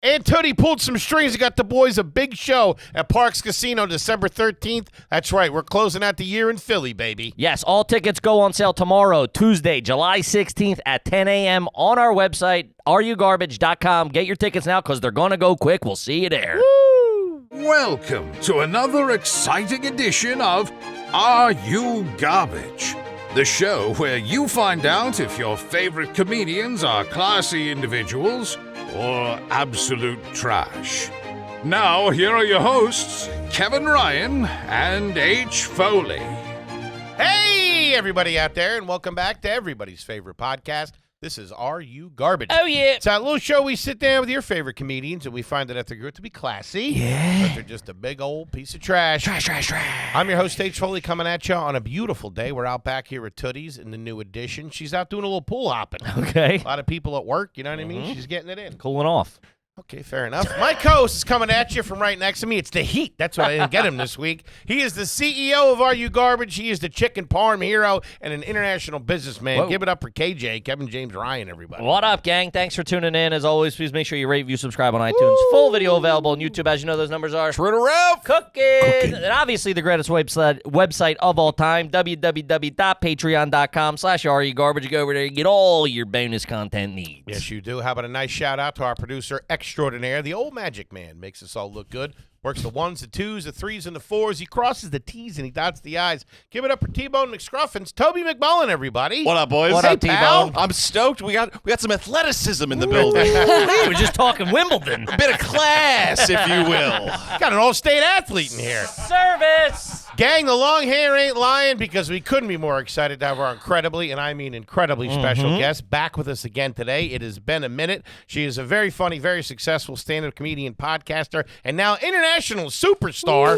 And Tootie pulled some strings and got the boys a big show at Parks Casino December 13th. That's right, we're closing out the year in Philly, baby. Yes, all tickets go on sale tomorrow, Tuesday, July 16th at 10 a.m. on our website, areyouGarbage.com. Get your tickets now because they're going to go quick. We'll see you there. Woo! Welcome to another exciting edition of Are You Garbage? The show where you find out if your favorite comedians are classy individuals or absolute trash. Now, here are your hosts, Kevin Ryan and H. Foley. Hey, everybody out there, and welcome back to everybody's favorite podcast. This is Are You Garbage? Oh, yeah. It's that little show we sit down with your favorite comedians, and we find that they're good to be classy. Yeah. But they're just a big old piece of trash. Trash. I'm your host, H. Foley, coming at you on a beautiful day. We're out back here at Tootie's in the new edition. She's out doing a little pool hopping. Okay. A lot of people at work, you know what I mean? She's getting it in. Cooling off. Okay, fair enough. My co-host is coming at you from right next to me. It's the Heat. That's why I didn't get him this week. He is the CEO of Are You Garbage. He is the chicken parm hero and an international businessman. Whoa. Give it up for KJ, Kevin James Ryan, everybody. What up, gang? Thanks for tuning in. As always, please make sure you rate, review, subscribe on iTunes. Full video available on YouTube. As you know, those numbers are cooking. And obviously, the greatest website of all time, www.patreon.com/areyougarbage. Go over there and get all your bonus content needs. Yes, you do. How about a nice shout-out to our producer extraordinaire, the old magic man. Makes us all look good. Works the ones, the twos, the threes, and the fours. He crosses the T's and he dots the I's. Give it up for T-Bone McScruffins. Toby McMullen, everybody. What up, boys? What Hey, up, pal. T-Bone? I'm stoked. We got some athleticism in the building. We were just talking Wimbledon. A bit of class, if you will. Got an all-state athlete in here. Service. Gang, the long hair ain't lying because we couldn't be more excited to have our incredibly, and I mean incredibly special guest back with us again today. It has been a minute. She is a very funny, very successful stand-up comedian, podcaster, and now international superstar.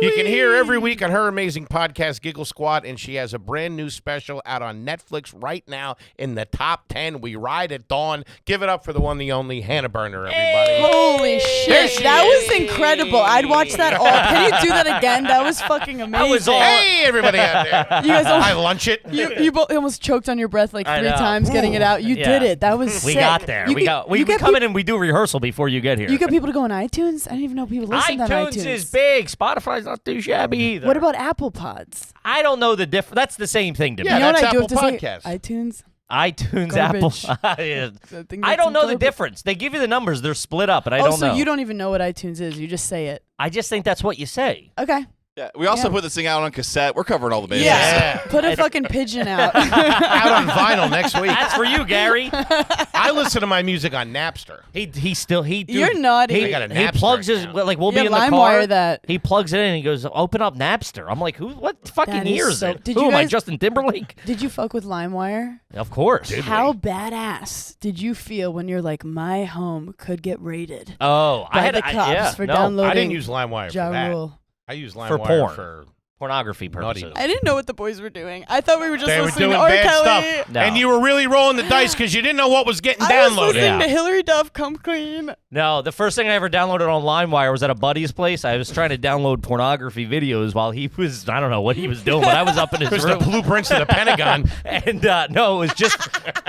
You can hear her every week on her amazing podcast, Giggle Squad, and she has a brand new special out on Netflix right now in the top 10. We ride at dawn. Give it up for the one, the only, Hannah Berner, everybody. Holy There shit. she That is. was incredible. I'd watch that all. Can you do that again? That was fucking amazing. That was all. Hey, everybody out there. You guys I lunch it. You both almost choked on your breath like I 3 know. times getting it out. You Yeah. did it. That was We sick. got there. You We get come peop- in and we do rehearsal before you get here. You get people to go on iTunes? I didn't even know people listened on iTunes iTunes. is big. Spotify's not too shabby either. What about Apple Pods? I don't know the difference. That's the same thing to Yeah, me. You know what that's I do Apple have to Podcast. say? iTunes? iTunes, Garbage. Apple. Yeah. think I that's don't know the garbage. difference. They give you the numbers. They're split up, and I Oh, don't so know. you don't even know what iTunes is. You just say it. I just think that's what you say. Okay. Yeah, we also Yeah. put this thing out on cassette. We're covering all the bases. Yeah. Put a fucking pigeon out. Out on vinyl next week. That's for you, Gary. I listen to my music on Napster. He still dude, You're naughty. I got a He Napster plugs his account. like we'll Yeah, be in the LimeWire car. that. He plugs it in and he goes, "Open up Napster." I'm like, "Who? What fucking That is year is so- it? Did Who you am I, guys- Justin Timberlake?" Did you fuck with LimeWire? Of course. How badass did you feel when you're like, my home could get raided Oh, I by had the cops for I downloading didn't use LimeWire Ja for that. Rule? I used LimeWire For porn. for pornography purposes. Naughty. I didn't know what the boys were doing. I thought we were just they were listening doing to R. bad Kelly. stuff. No. And you were really rolling the dice because you didn't know what was getting I was downloaded. listening Yeah. to Hillary Duff, Come Clean. No, the first thing I ever downloaded on LimeWire was at a buddy's place. I was trying to download pornography videos while he was, I don't know what he was doing, but I was up in his There's the room. blueprints of the Pentagon. And no, it was just,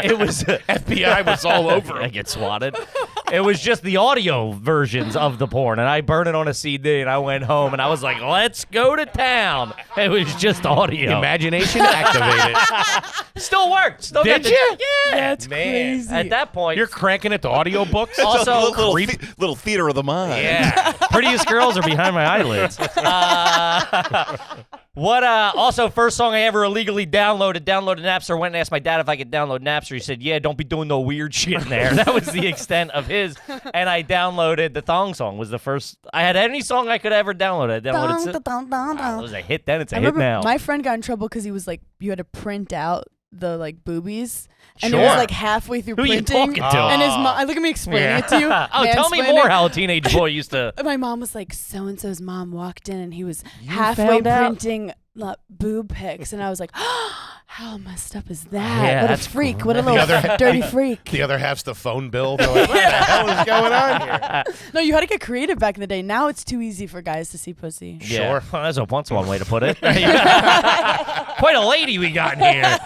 it was, FBI was all over I him. get swatted. It was just the audio versions of the porn, and I burned it on a CD, and I went home, and I was like, let's go to town. It was just audio. Imagination activated. Still worked. Still Did got the- you? Yeah. That's man. crazy. At that point, You're cranking it to audiobooks? also, little theater of the mind. yeah, prettiest girls are behind my eyelids. Also, first song I ever illegally downloaded Napster. Went and asked my dad if I could download Napster. He said, yeah, don't be doing no weird shit in there. That was the extent of his. And I downloaded the Thong Song. Was the first. I had any song I could ever download. I downloaded it. It was a hit then. It's a I hit remember now. my friend got in trouble because he was like, you had to print out the like boobies, and it Sure. was like halfway through Who you printing. talking to? And his mom, look at me explaining it to you. Oh, tell me mansplaining. more how a teenage boy used to. My mom was like, so and so's mom walked in, and he was You halfway found out? printing boob pics, and I was like, how messed up is that? Yeah, what a that's freak! What a The little other- dirty freak! The other half's the phone bill. They're like, what the hell is going on here? No, you had to get creative back in the day. Now it's too easy for guys to see pussy. Yeah. Well, that's one way to put it. Quite a lady we got in here.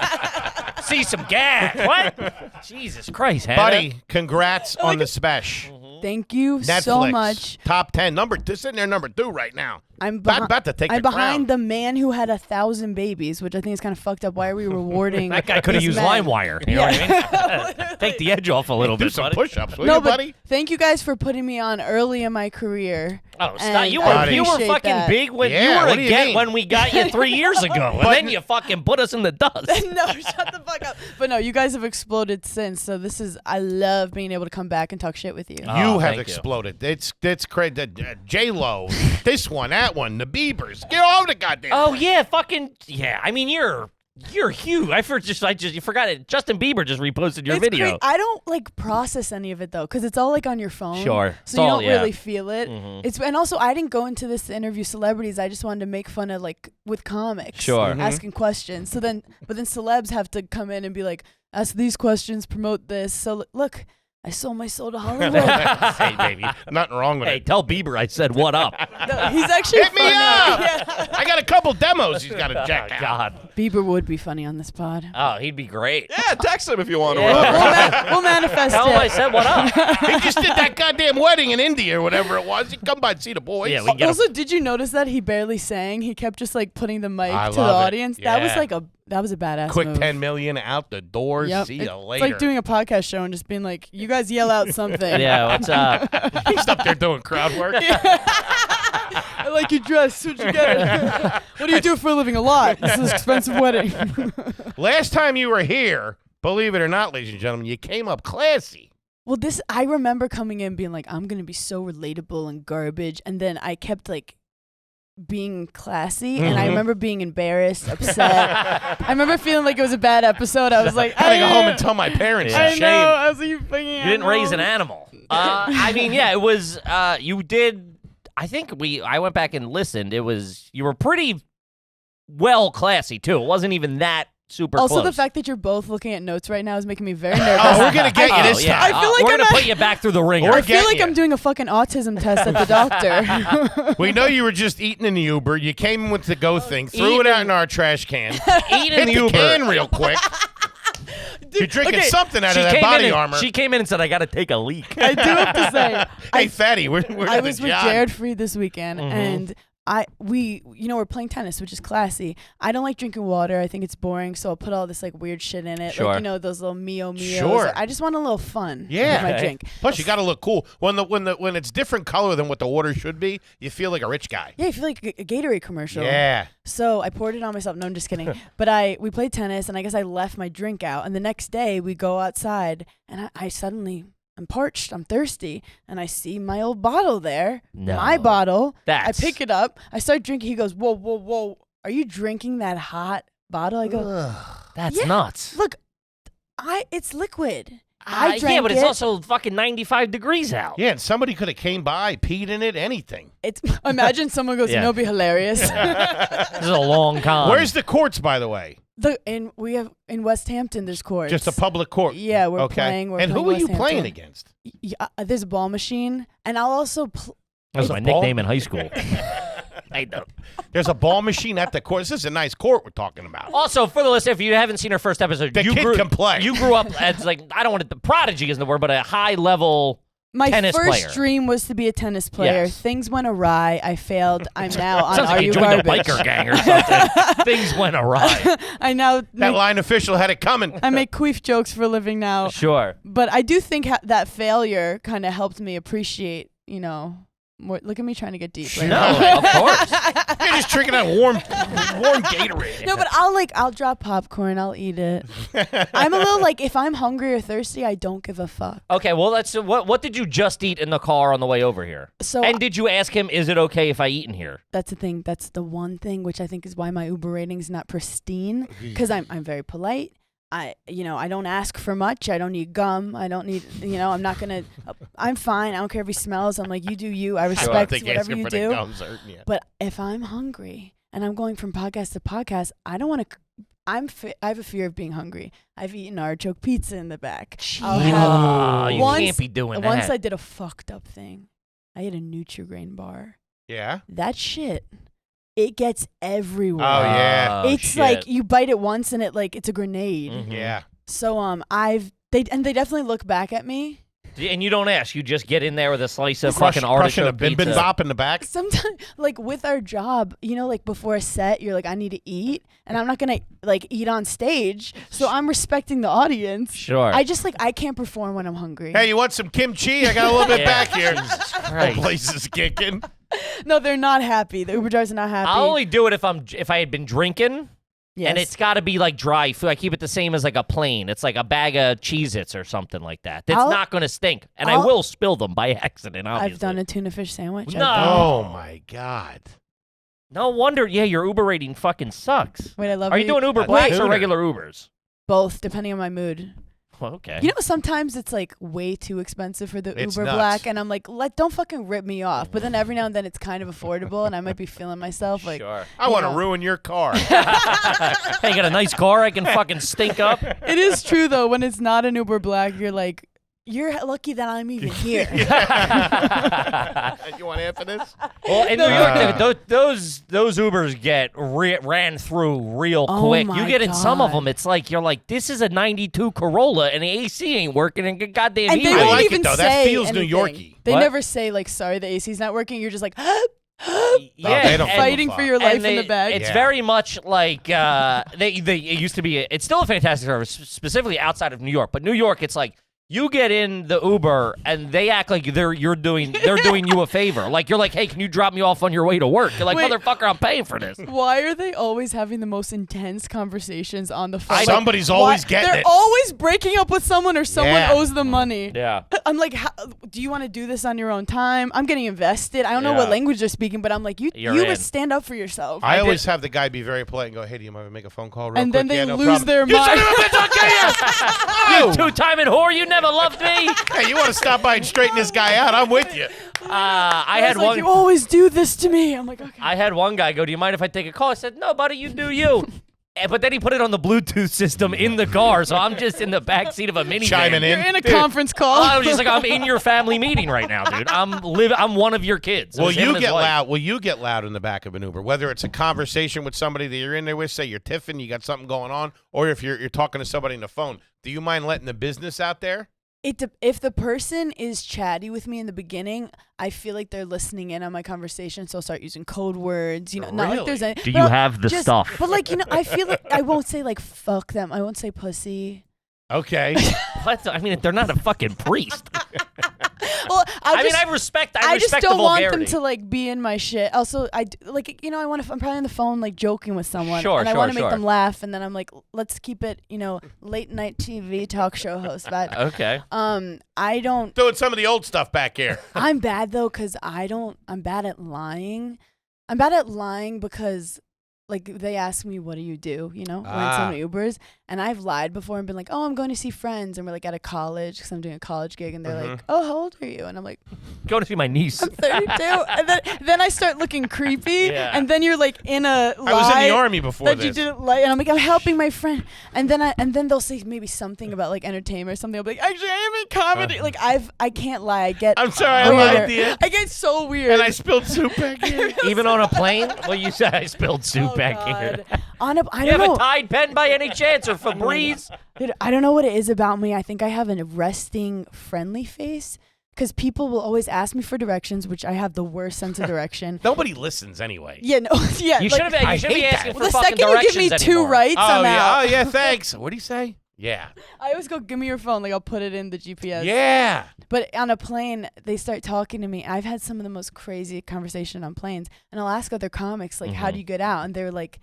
See some gas. What? Jesus Christ, Hannah. Buddy, congrats on the special. Thank you Netflix, so much. Top 10. Sitting there number 2 right now. I'm about to take I'm the behind crown. the man who had 1,000 babies, which I think is kind of fucked up. Why are we rewarding That guy could have these used men? LimeWire. You know what I mean? Take the edge off a little Do bit, some buddy. push-ups, will No, you, but buddy? thank you guys for putting me on early in my career. Oh, stop. And You I were appreciate fucking that. big when Yeah, you were what do a you get mean? when we got you 3 years ago, and then you fucking put us in the dust. No, shut the fuck up. But no, you guys have exploded since. So I love being able to come back and talk shit with you. Oh, You have thank you. exploded. It's crazy. J-Lo, this one, that one, the Biebers. Get all the goddamn. Oh yeah, fucking yeah. I mean, you're huge. You forgot it. Justin Bieber just reposted your It's video. great. I don't like process any of it though, because it's all like on your phone. Sure. So you It's all- don't yeah. really feel it. It's and also I didn't go into this to interview celebrities. I just wanted to make fun of like with comics. Sure. Asking questions. But then celebs have to come in and be like, ask these questions, promote this. So look, I sold my soul to Hollywood. Hey, baby. Nothing wrong with Hey, it. tell Bieber I said what up. No, he's actually Hit me funny. up. Yeah. I got a couple demos he's got to check Oh, out. God. Bieber would be funny on this pod. Oh, he'd be great. Yeah, text him if you want to. Yeah. We'll manifest Tell him I it. said what up. He just did that goddamn wedding in India or whatever it was. He'd come by and see the boys. Yeah, we can get Also, did you notice that he barely sang? He kept just like putting the mic I to the love it. audience. That was Yeah. like that was a badass Quick move. 10 million out the door. Yep. See you It's later. like doing a podcast show and just being like, you guys yell out something. Yeah, what's up? He's up there doing crowd work. I like your dress. What'd you get? What do you do for a living? A lot. This is an expensive wedding. Last time you were here, believe it or not, ladies and gentlemen, you came up classy. Well, I remember coming in being like, I'm going to be so relatable and garbage. And then I kept like being classy. And I remember being embarrassed, upset. I remember feeling like it was a bad episode. I was like, I gotta go home and tell my parents. Yeah. Shame. I know. I was like, you fucking You didn't raise an animal. I mean, yeah, it was. You did. I think I went back and listened. You were pretty well classy too. It wasn't even that super Also, close. the fact that you're both looking at notes right now is making me very nervous. Oh, we're gonna get you this yeah. time. I feel like we're I'm gonna at- put you back through the ringer. We're I feel getting like you. I'm doing a fucking autism test at the doctor. We know you were just eating in the Uber. You came in with the go thing, threw it out in our trash can, Eating hit the the Uber. can real quick. You're drinking okay, something out of that body armor. She came in and said, "I got to take a leak." I do have to say, Hey, fatty, we're I at was the with job. Jared Freed this weekend, and we're playing tennis, which is classy. I don't like drinking water. I think it's boring, so I'll put all this like weird shit in it, Sure. like those little Mios. Sure. I just want a little fun Yeah. with my Okay. drink. Plus, you got to look cool. When it's different color than what the water should be, you feel like a rich guy. Yeah, I feel like a Gatorade commercial. Yeah. So I poured it on myself. No, I'm just kidding. But we played tennis, and I guess I left my drink out. And the next day, we go outside, and I suddenly, I'm parched, I'm thirsty, and I see my old bottle there. No. My bottle. That's- I pick it up. I start drinking. He goes, whoa, whoa, whoa. Are you drinking that hot bottle? I go, That's Yeah. nuts. look, it's liquid. I drank yeah, but it's it. also fucking 95 degrees out. Yeah, and somebody could have came by, peed in it, anything. It's imagine someone goes, Yeah. it'd be hilarious. This is a long con. Where's the courts, by the way? We have in West Hampton. There's courts. Just a public court. Yeah, we're Okay. playing. We're and who are playing you West playing Hampton. against? There's a ball machine, and I'll also. That was my Ball? nickname in high school. I know. There's a ball machine at the court. This is a nice court we're talking about. Also, for the listener, if you haven't seen our first episode, The you kid can play. You grew up as like I don't want to. The prodigy isn't the word, but a high level. My Tennis first player. dream was to be a tennis player. Yes. Things went awry. I failed. I'm now on Sounds Are like you You joined Garbage? a biker gang or something. Things went awry. I now That make, line official had it coming. I make queef jokes for a living now. Sure. But I do think that failure kind of helped me appreciate, more. Look at me trying to get deep. Right No, now. of course. You're just drinking that warm Gatorade. No, but I'll drop popcorn. I'll eat it. I'm a little like, if I'm hungry or thirsty, I don't give a fuck. Okay, well, what did you just eat in the car on the way over here? So And did you ask him, is it okay if I eat in here? that's the thing. That's the one thing which I think is why my Uber rating is not pristine, because I'm very polite. I don't ask for much. I don't need gum. I don't need, I'm not going to, I'm fine. I don't care if he smells. I'm like, you do you. I respect whatever asking you for the do. gums hurting you. But if I'm hungry and I'm going from podcast to podcast, I don't want to, I have a fear of being hungry. I've eaten artichoke pizza in the back. I'll have, You once- can't be doing that. once I did a fucked up thing. I ate a Nutri-Grain bar. Yeah. That shit, it gets everywhere. Oh, yeah. Oh, It's shit. like you bite it once and it's a grenade. Mhm. Yeah. So they definitely look back at me And you don't ask. You just get in there with a slice of Crushing fucking artichoke a bim pizza. bop in the back. Sometimes, like with our job, like before a set, you're like, I need to eat, and I'm not gonna like eat on stage, so I'm respecting the audience. Sure. I can't perform when I'm hungry. Hey, you want some kimchi? I got a little bit Yeah. back here. Jesus The Christ. place is kicking. No, they're not happy. The Uber drivers are not happy. I'll only do it if I had been drinking. Yes. And it's got to be like dry food. I keep it the same as like a plain. It's like a bag of Cheez-Its or something like that. That's not going to stink. And I will spill them by accident, obviously. I've done a tuna fish sandwich. No. Oh, my God. No wonder. Yeah, your Uber rating fucking sucks. Wait, I love Are you doing Uber Wait. Blacks or Tuner. regular Ubers? both, depending on my mood. Well, okay. You know, sometimes it's like way too expensive for the It's Uber nuts. Black, and I'm like, don't fucking rip me off. But then every now and then it's kind of affordable, and I might be feeling myself like, Sure. I want to Yeah. ruin your car. Hey, you got a nice car I can fucking stink up? It is true though. When it's not an Uber Black, you're like, you're lucky that I'm even here. You want to answer this? Well, in New York, those Ubers get ran through real Oh quick. my You get in some of God. them, it's like you're like, this is a '92 Corolla, and the AC ain't working, and goddamn And they heat I won't like it, even though. say That feels New anything. Yorky. They What? never say like, sorry, the AC's not working. You're just like, Yeah, they don't and- fighting for your life in the bag. It's Yeah. very much like it used to be. It's still a fantastic service, specifically outside of New York. But New York, it's like you get in the Uber and they act like they're doing you a favor. Like you're like, hey, can you drop me off on your way to work? You're like, Wait. motherfucker, I'm paying for this. why are they always having the most intense conversations on the phone? Like, Somebody's always getting They're it. always breaking up with someone or someone Yeah. owes them money. Yeah. I'm like, do you want to do this on your own time? I'm getting invested. I don't know Yeah. what language they're speaking, but I'm like, you You're in. would stand up for yourself. I always have the guy be very polite and go, hey, do you mind if I make a phone call real and quick? then they Yeah, no lose problem. their You son mind. of a bitch, I'll kill you! You two-timing whore, you never loved me. Hey, you want to stop by and straighten this guy out? I'm with you. I had was like, one. you always do this to me. I'm like, okay. I had one guy go, do you mind if I take a call? I said, no, buddy, you do you. But then he put it on the Bluetooth system in the car, so I'm just in the back seat of a minivan. Chiming in. You're in a conference call. I was just like, I'm in your family meeting right now, dude. I'm one of your kids. It Will was him you and his get wife. loud? Will you get loud in the back of an Uber? Whether it's a conversation with somebody that you're in there with, say you're tiffing, you got something going on, or if you're talking to somebody on the phone, do you mind letting the business out there? If the person is chatty with me in the beginning, I feel like they're listening in on my conversation, so I'll start using code words. You know, not like there's any. Do but you I'll have the just- stuff? But like, you know, I feel like I won't say like fuck them. I won't say pussy. Okay. What? I mean, they're not a fucking priest. Well, I just don't the want them vulgarity. to like be in my shit. Also, I'm probably on the phone like joking with someone, Sure, and I want to sure. make them laugh, and then I'm like, let's keep it, late night TV talk show host vibe. Okay. I don't. Doing some of the old stuff back here. I'm bad though, cause I'm bad at lying. I'm bad at lying because. Like, they ask me, what do you do, we're in so many Ubers, and I've lied before and been like, oh, I'm going to see friends, and we're, like, at a college, because I'm doing a college gig, and they're like, oh, how old are you? And I'm like, Go to see my niece. I'm 32, and then I start looking creepy, Yeah. and then you're, like, in a lie I was in the army before that this. you didn't like, and I'm like, I'm helping my friend, and then they'll say maybe something about, like, entertainment or something, I'll be like, actually, I am in comedy, like, I can't lie, I get I'm sorry, I weirder. lied to you. I get so weird. And I spilled soup back here. Even on a plane? Well, you said I spilled soup Oh, back God. here. I You don't have know. a Tide pen by any chance or Febreze? Dude, I don't know what it is about me. I think I have a resting, friendly face because people will always ask me for directions, which I have the worst sense of direction. Nobody listens anyway. Yeah, no, yeah. You like, should have. I You should be hate asking that. for the fucking second you give me directions 2 anymore. rights, Oh, I'm yeah. out. Oh, yeah, thanks. What do you say? Yeah. I always go, give me your phone. Like, I'll put it in the GPS. Yeah. But on a plane, they start talking to me. I've had some of the most crazy conversation on planes. And I'll ask other comics, like, how do you get out? And they're like,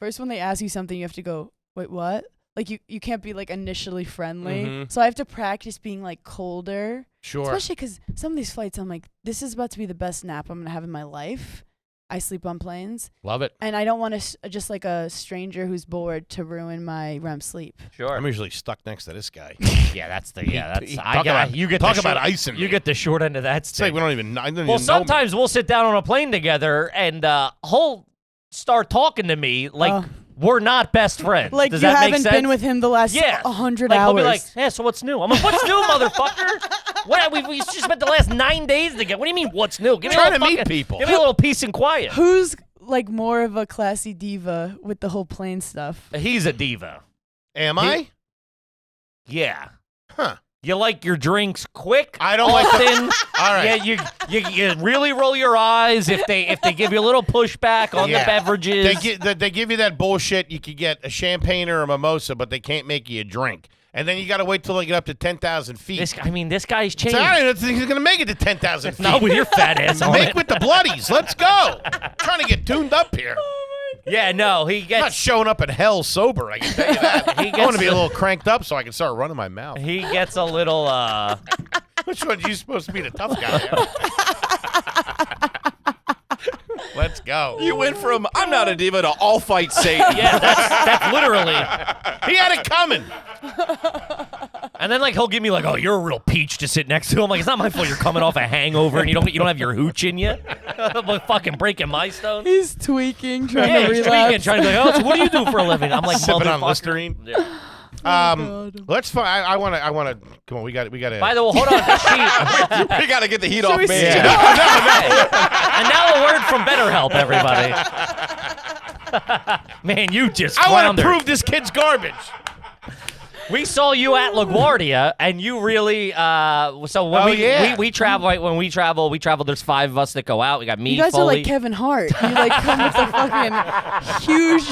first when they ask you something, you have to go, wait, what? Like, you can't be, like, initially friendly. Mhm. So I have to practice being, like, colder. Sure. Especially because some of these flights, I'm like, this is about to be the best nap I'm going to have in my life. I sleep on planes. Love it. And I don't want to, just like a stranger who's bored, to ruin my REM sleep. Sure. I'm usually stuck next to this guy. Yeah, that's the. Yeah, that's. Talk about- you get talk the about short, icing You me. get the short end of that It's like stick. we don't even. I don't Well, even know. sometimes we'll sit down on a plane together and he'll start talking to me like we're not best friends. Like, Does you that make haven't sense? been with him the last Yeah. 100 Like, hours. he'll be like, yeah, so what's new? I'm like, what's new, motherfucker? What? We just spent the last 9 days together. What do you mean, what's new? Give me Trying a little to meet fucking- people. Give me a little peace and quiet. Who's, like, more of a classy diva with the whole plane stuff? He's a diva. Am I? Yeah. Huh. You like your drinks quick. I don't like often. All right. Yeah, you really roll your eyes if they give you a little pushback on the beverages. They give you that bullshit. You could get a champagne or a mimosa, but they can't make you a drink. And then you got to wait till they get up to 10,000 feet. This guy's changed. So I don't think he's going to make it to 10,000 feet. Not with your fat ass on Make it. with the bloodies. Let's go. Trying to get tuned up here. Yeah, no, he I'm not gets showing up in hell sober, I can tell you that. I want to be a little cranked up so I can start running my mouth. he gets a little Which one's you supposed to be the tough guy? Let's go. You went from I'm not a diva to all fight Satan. yeah, that's literally. He had it coming. And then like he'll give me like, oh, you're a real peach to sit next to him. Like it's not my fault you're coming off a hangover and you don't have your hooch in you. I'm like fucking breaking my stones. He's tweaking, trying Yeah, to he's relapse. tweaking, trying to be like, oh, so what do you do for a living? I'm like, Sipping on motherfucker. Listerine. Yeah. Let's find. I want to. Come on, we got to. By the way, hold on. We got to get the heat off, we man. see- And now a word from BetterHelp, everybody. Man, you just I want floundered. to prove this kid's garbage. We saw you at LaGuardia, and you really. So when we travel, right? When we travel. There's 5 of us that go out. We got me, You guys Foley. are like Kevin Hart. You like come with a fucking huge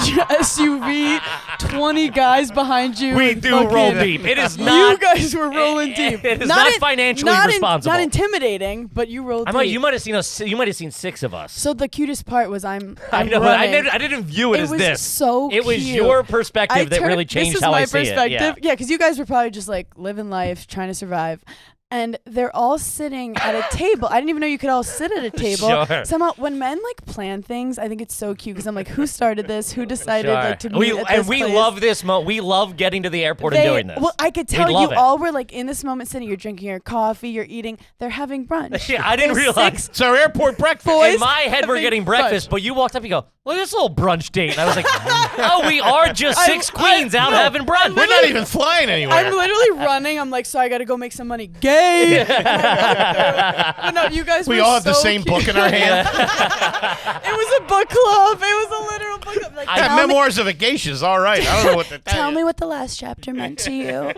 SUV, 20 guys behind you. We and do fucking- roll deep. It is You not. guys were rolling deep. It is not financially responsible. Not intimidating, but you rolled deep. You might have seen us. You might have seen 6 of us. So the cutest part was I'm I know. running. I didn't view it as was this. so It was cute. your perspective that really this changed is how my I see it. perspective. Yeah, because you guys were probably just like living life, trying to survive. And they're all sitting at a table. I didn't even know you could all sit at a table. Sure. Somehow, when men like plan things, I think it's so cute because I'm like, who started this? Who decided like to meet we at this place? love this moment. We love getting to the airport and doing this. Well, I could tell love you it. all were like in this moment sitting. You're drinking your coffee. You're eating. They're having brunch. Yeah, I didn't There's realize. 6 It's our airport breakfast. boys In my head, we're having getting breakfast, brunch. but you walked up, you go, look at this little brunch date. And I was like, oh, we are just 6 queens out having brunch. We're not even flying anywhere. I'm literally running. I'm like, so I got to go make some money. Gay. But no, you guys we were all have the so same cute. book in our hand. It was a book club. It was a literal book club. Like, Yeah, tell me- Memoirs of a Geisha's all right. I don't know what to tell Tell you. me what the last chapter meant to you.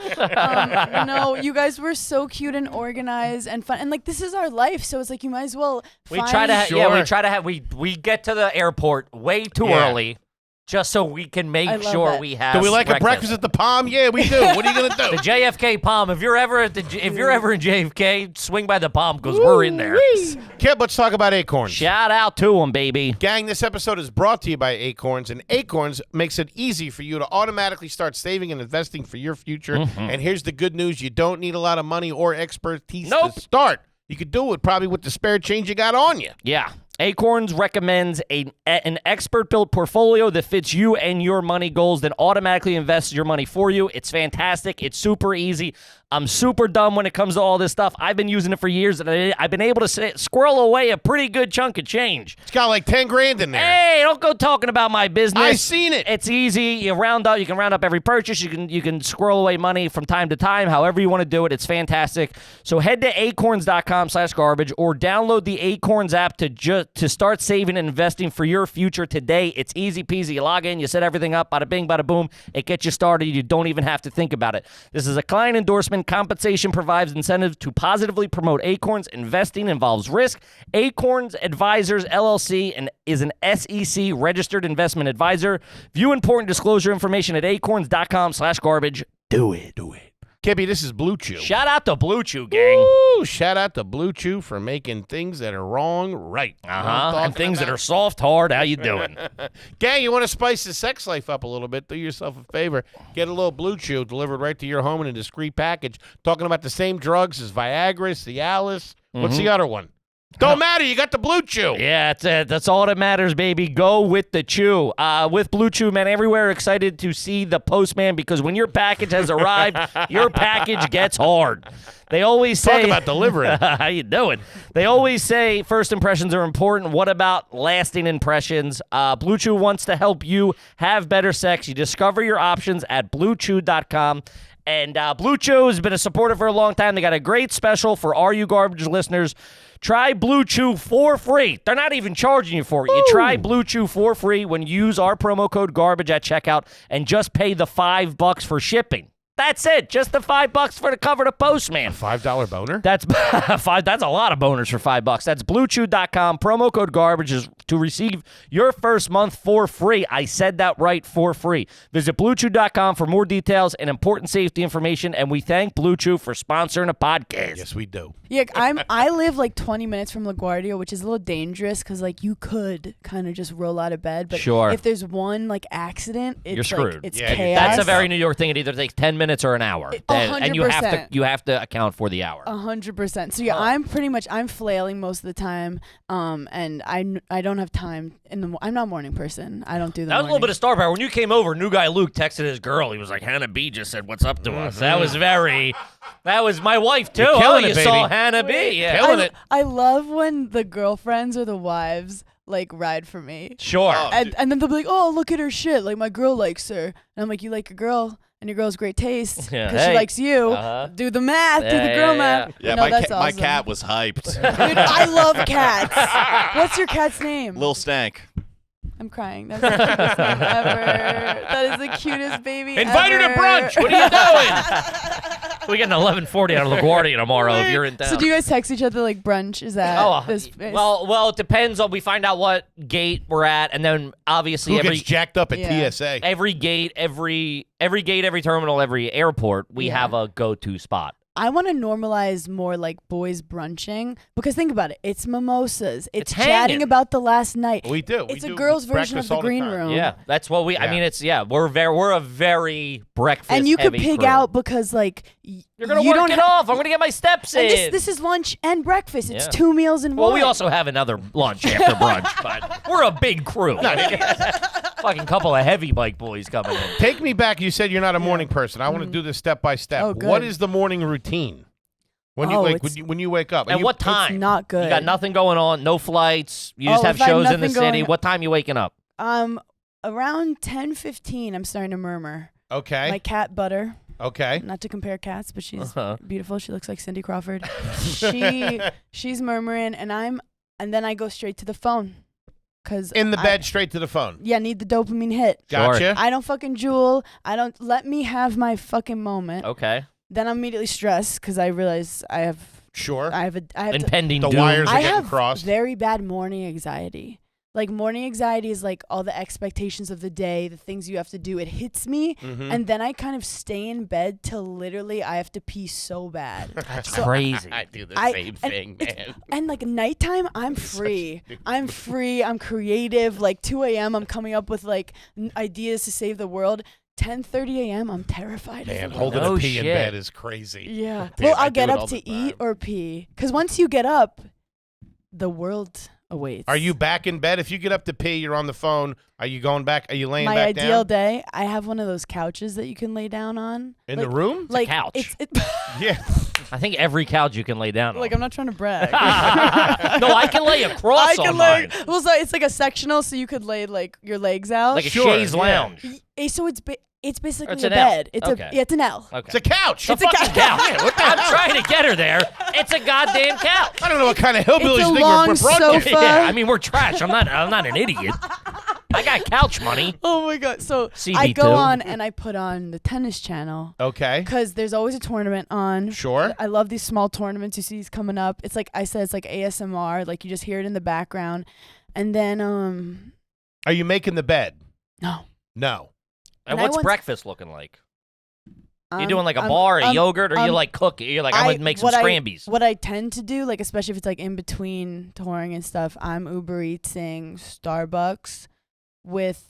No, you guys were so cute and organized and fun. And like, this is our life. So it's like, you might as well We find try to, Sure. we get to the airport way too Yeah. early, just so we can I make love sure it. we have. Do we like a breakfast at the Palm? Yeah, we do. What are you gonna do? The JFK Palm. If you're ever in JFK, swing by the Palm because we're in there. Kip, let's talk about Acorns. Shout out to them, baby. Gang, this episode is brought to you by Acorns, and Acorns makes it easy for you to automatically start saving and investing for your future. And here's the good news. You don't need a lot of money or expertise Nope. to start. You could do it probably with the spare change you got on you. Yeah. Acorns recommends an expert-built portfolio that fits you and your money goals, that automatically invests your money for you. It's fantastic. It's super easy. I'm super dumb when it comes to all this stuff. I've been using it for years, and I've been able to squirrel away a pretty good chunk of change. It's got like 10 grand in there. Hey, don't go talking about my business. I seen it. It's easy. You can round up every purchase. You can squirrel away money from time to time, however you want to do it. It's fantastic. So head to acorns.com/garbage or download the Acorns app to start saving and investing for your future today. It's easy peasy. You log in, you set everything up, bada bing, bada boom. It gets you started. You don't even have to think about it. This is a client endorsement. Compensation provides incentive to positively promote Acorns. Investing involves risk. Acorns Advisors LLC and is an SEC registered investment advisor. View important disclosure information at acorns.com/garbage. Do it. Kippy, this is Blue Chew. Shout out to Blue Chew, gang. Woo, shout out to Blue Chew for making things that are wrong right. You know what I'm And talking things that about? are soft, hard. How you doing? Gang, you want to spice the sex life up a little bit? Do yourself a favor. Get a little Blue Chew delivered right to your home in a discreet package. Talking about the same drugs as Viagra, Cialis. What's the other one? Don't matter. You got the Blue Chew. Yeah, that's all that matters, baby. Go with the chew. With Blue Chew, man, everywhere excited to see the postman because when your package has arrived, your package gets hard. They always say... Talk about delivering. How you doing? They always say first impressions are important. What about lasting impressions? Blue Chew wants to help you have better sex. You discover your options at BlueChew.com. And Blue Chew has been a supporter for a long time. They got a great special for Are You Garbage listeners. Try Blue Chew for free. They're not even charging you for it. You try Blue Chew for free when you use our promo code GARBAGE at checkout and just pay the $5 for shipping. That's it. Just the $5 for the cover to Postman. $5 boner? That's That's a lot of boners for $5. That's BlueChew.com. Promo code garbage is to receive your first month for free. I said that right, for free. Visit BlueChew.com for more details and important safety information. And we thank Blue Chew for sponsoring a podcast. Yes, we do. Yeah, I live like 20 minutes from LaGuardia, which is a little dangerous because like you could kind of just roll out of bed, but Sure. if there's one like accident, it's You're screwed. Like, it's Yeah, chaos. That's a very New York thing. It either takes 10 minutes or an hour. And you have 100%. to account for the hour. 100%. So yeah, I'm flailing most of the time, and I don't have time I'm not a morning person. I don't do the That was a little bit of star power. When you came over, new guy Luke texted his girl. He was like, Hannah B just said, "What's up to us?" That was my wife too. You're killing it, you saw baby. Hannah B. Yeah. Killing it. I love when the girlfriends or the wives like ride for me. Sure. And then they'll be like, "Oh, look at her shit. Like my girl likes her." And I'm like, "You like your girl, and your girl's great taste Yeah. because Hey. she likes you. Uh-huh. Do the math. Do the Yeah, girl yeah, math." Yeah, You know, that's my awesome. cat was hyped. Dude, I love cats. What's your cat's name? Lil Stank. I'm crying. That's the cutest name ever. That is the cutest baby Invite her to ever. brunch. What are you doing? We get an 11:40 out of LaGuardia tomorrow if you're in town. So do you guys text each other like brunch? Is that this? well, it depends on. We find out what gate we're at, and then obviously Who every gets jacked up at Yeah. TSA? every gate, every terminal, every airport, we Yeah. have a go-to spot. I want to normalize more like boys brunching because think about it. It's mimosas. It's hanging. chatting about the last night. We do. It's We a do girl's version of breakfast the all green time. room. Yeah, that's what we. I Yeah. mean, we're a very breakfast. And you could heavy pig crew. out because like You're gonna you work don't it off. I'm gonna get my steps in. And this is lunch and breakfast. It's Yeah. 2 meals in one. Well, we also have another lunch after brunch, but we're a big crew. Fucking couple of heavy bike boys coming in. Take me back. You said you're not a morning person. I want to do this step by step. Oh, good. What is the morning routine? When you Oh, like it's- when you wake up? At you- what time? It's not good. You got nothing going on, no flights. You just Oh, have if I have shows in the nothing city. going- What time you waking up? Around 10:15, I'm starting to murmur. Okay. My cat Butter. Okay. Not to compare cats, but she's Uh-huh. beautiful. She looks like Cindy Crawford. She's murmuring, and then I go straight to the phone, cause In the bed, straight to the phone. Yeah, need the dopamine hit. Gotcha. I don't fucking jewel. I don't let me have my fucking moment. Okay. Then I'm immediately stressed because I realize I have Impending The doom. wires are I getting have crossed. very bad morning anxiety. Like morning anxiety is like all the expectations of the day, the things you have to do. It hits me, Mm-hmm. and then I kind of stay in bed till literally I have to pee so bad. That's So crazy. I do the I- same and thing, it's- man. And like nighttime, I'm free. I'm free. I'm creative. Like 2 a.m., I'm coming up with like ideas to save the world. 10:30 a.m., I'm terrified. Man, of the holding world. No a pee in shit. bed is crazy. Yeah. Damn, Well, I I'll do get it up all to the eat time. or pee. Because once you get up, the world awaits. Are you back in bed? If you get up to pee, you're on the phone. Are you going back? Are you laying My back ideal down? day, I have one of those couches that you can lay down on. In the room? Like couch. It's Yeah. I think every couch you can lay down on. like I'm not trying to brag. No, I can lay across I can on lay. mine. Well, so it's like a sectional, so you could lay like your legs out. Like a Sure, chaise yeah. lounge. So it's basically It's a an L. bed. It's Okay. it's an L. Okay. It's a couch. It's a fucking couch. I'm trying to get her there. It's a goddamn couch. I don't know what kind of hillbillies It's a think long we're broadcasting. sofa. Yeah, I mean we're trash. I'm not an idiot. I got couch money. Oh my god! So I CB2. go on and I put on the tennis channel Okay. because there's always a tournament on. Sure. I love these small tournaments you see coming up. It's like I said, it's like ASMR. Like you just hear it in the background, and then Are you making the bed? no. No. And And I what's once- breakfast looking like? You Um, doing like a um, bar, a um, yogurt, or you um, like cook it? You're like, I'm going to make some scrambies. What I tend to do, like especially if it's like in between touring and stuff, I'm Uber Eatsing Starbucks with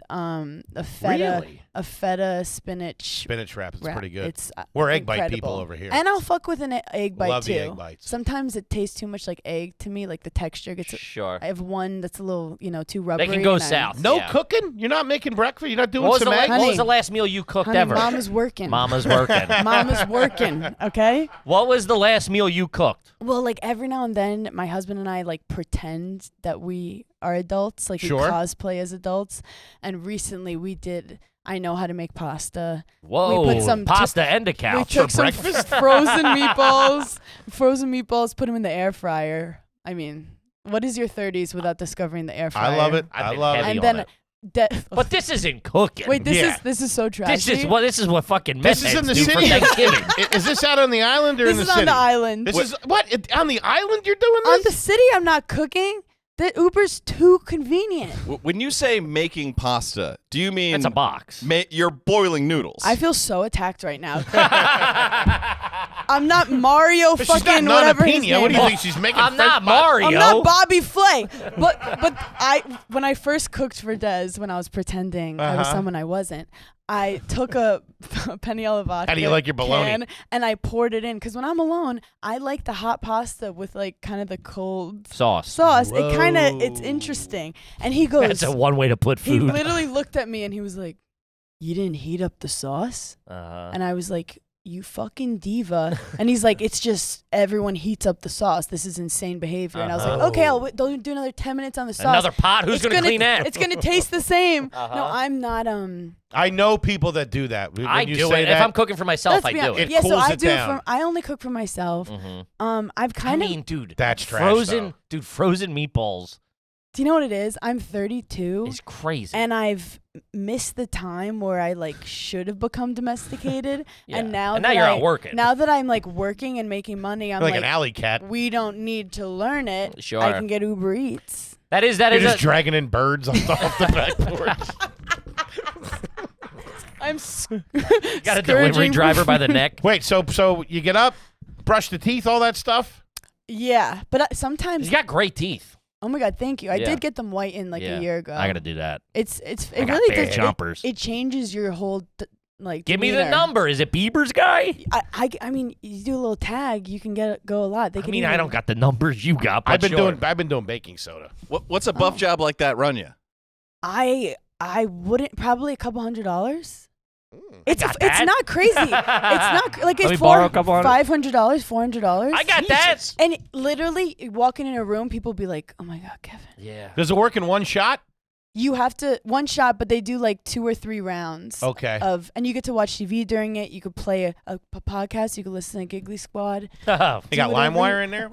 Really? a feta spinach Spinach wrap is wrap. pretty good. It's We're egg bite people incredible. over here. And I'll fuck with an egg bite Love too. the egg bites. Sometimes it tastes too much like egg to me, like the texture gets. Sure. I have one that's a little, too rubbery. They can go and I'm- south. No Yeah. cooking? You're not making breakfast? You're not doing What was, some eggs? what was Honey. the last meal you cooked Honey, ever? Mama's working. Mama's working. Mama's working. Okay. What was the last meal you cooked? Well, like every now and then, my husband and I like pretend that we are adults, like Sure. we cosplay as adults. And recently, we did. I know how to make pasta. Whoa, put some pasta and a We couch. took some breakfast? frozen meatballs, put them in the air fryer. I mean, what is your 30s without discovering the air fryer? I love it. I've I been love heavy it. And on then it. But this isn't cooking. Wait, this Yeah. is so trashy. This is what fucking This meth is in heads the do for city. Thanksgiving. Is this out on the island or This in the is city? on the island. This is what on the island you're doing On this? the city, I'm not cooking. The Uber's too convenient. When you say making pasta, do you mean It's a box. you're boiling noodles? I feel so attacked right now. I'm not Mario But she's fucking not Nana whatever his Pena. What do name you is. think she's making? I'm French not pasta? Mario. I'm not Bobby Flay. But when I first cooked for Des, when I was pretending I was someone I wasn't, I took a Peniella vodka How do you like your bologna? can and I poured it in because when I'm alone, I like the hot pasta with like kind of the cold Sauce. It's interesting. And he goes, That's a one way to put he food. literally looked at me and he was like, "You didn't heat up the sauce?" And I was like, "You fucking diva." And he's like, "It's just everyone heats up the sauce. This is insane behavior." And I was like, "Okay, I'll do another 10 minutes on the sauce." Another pot? Who's It's going to clean that? It's gonna taste the same. No, I'm not. I know people that do that. When I you do say it. that, If I'm cooking for myself, Let's I be do honest. it. It Yeah, so cools I it do. down. I only cook for myself. I've I kind of. mean, dude, That's trash, frozen, though. frozen meatballs Do you know what it is? I'm 32. is crazy. And I've missed the time where I like should have become domesticated, Yeah. and now And that now you're out working. Now that I'm like working and making money, I'm like an alley cat. we don't need to learn it. Sure. I can get Uber Eats. that is You're just a, dragging in birds off the back porch. I'm got a delivery driver by the neck. Wait, so you get up, brush the teeth, all that stuff? Yeah, but sometimes. He's got great teeth. Oh my God, thank you. I Yeah. did get them whitened like Yeah. a year ago. I got to do that. It I got really bad does. jumpers. It changes your whole like. Give me the demeanor. number. Is it Bieber's guy? I mean, you do a little tag, you can go a lot. They I can mean, I even- don't got the numbers you got. But I've been sure. doing baking soda. What's a buff job like that run you? I wouldn't probably a couple $100. It's got it's that. not crazy. It's not like Let it's me borrow a couple hundred. $500, $400. I got that. And literally walking in a room, people be like, "Oh my God, Kevin." Yeah. Does it work in one shot? You have to one shot, but they do like 2 or 3 rounds. Okay. And you get to watch TV during it. You could play a podcast. You could listen to Giggly Squad. They got whatever LimeWire in there?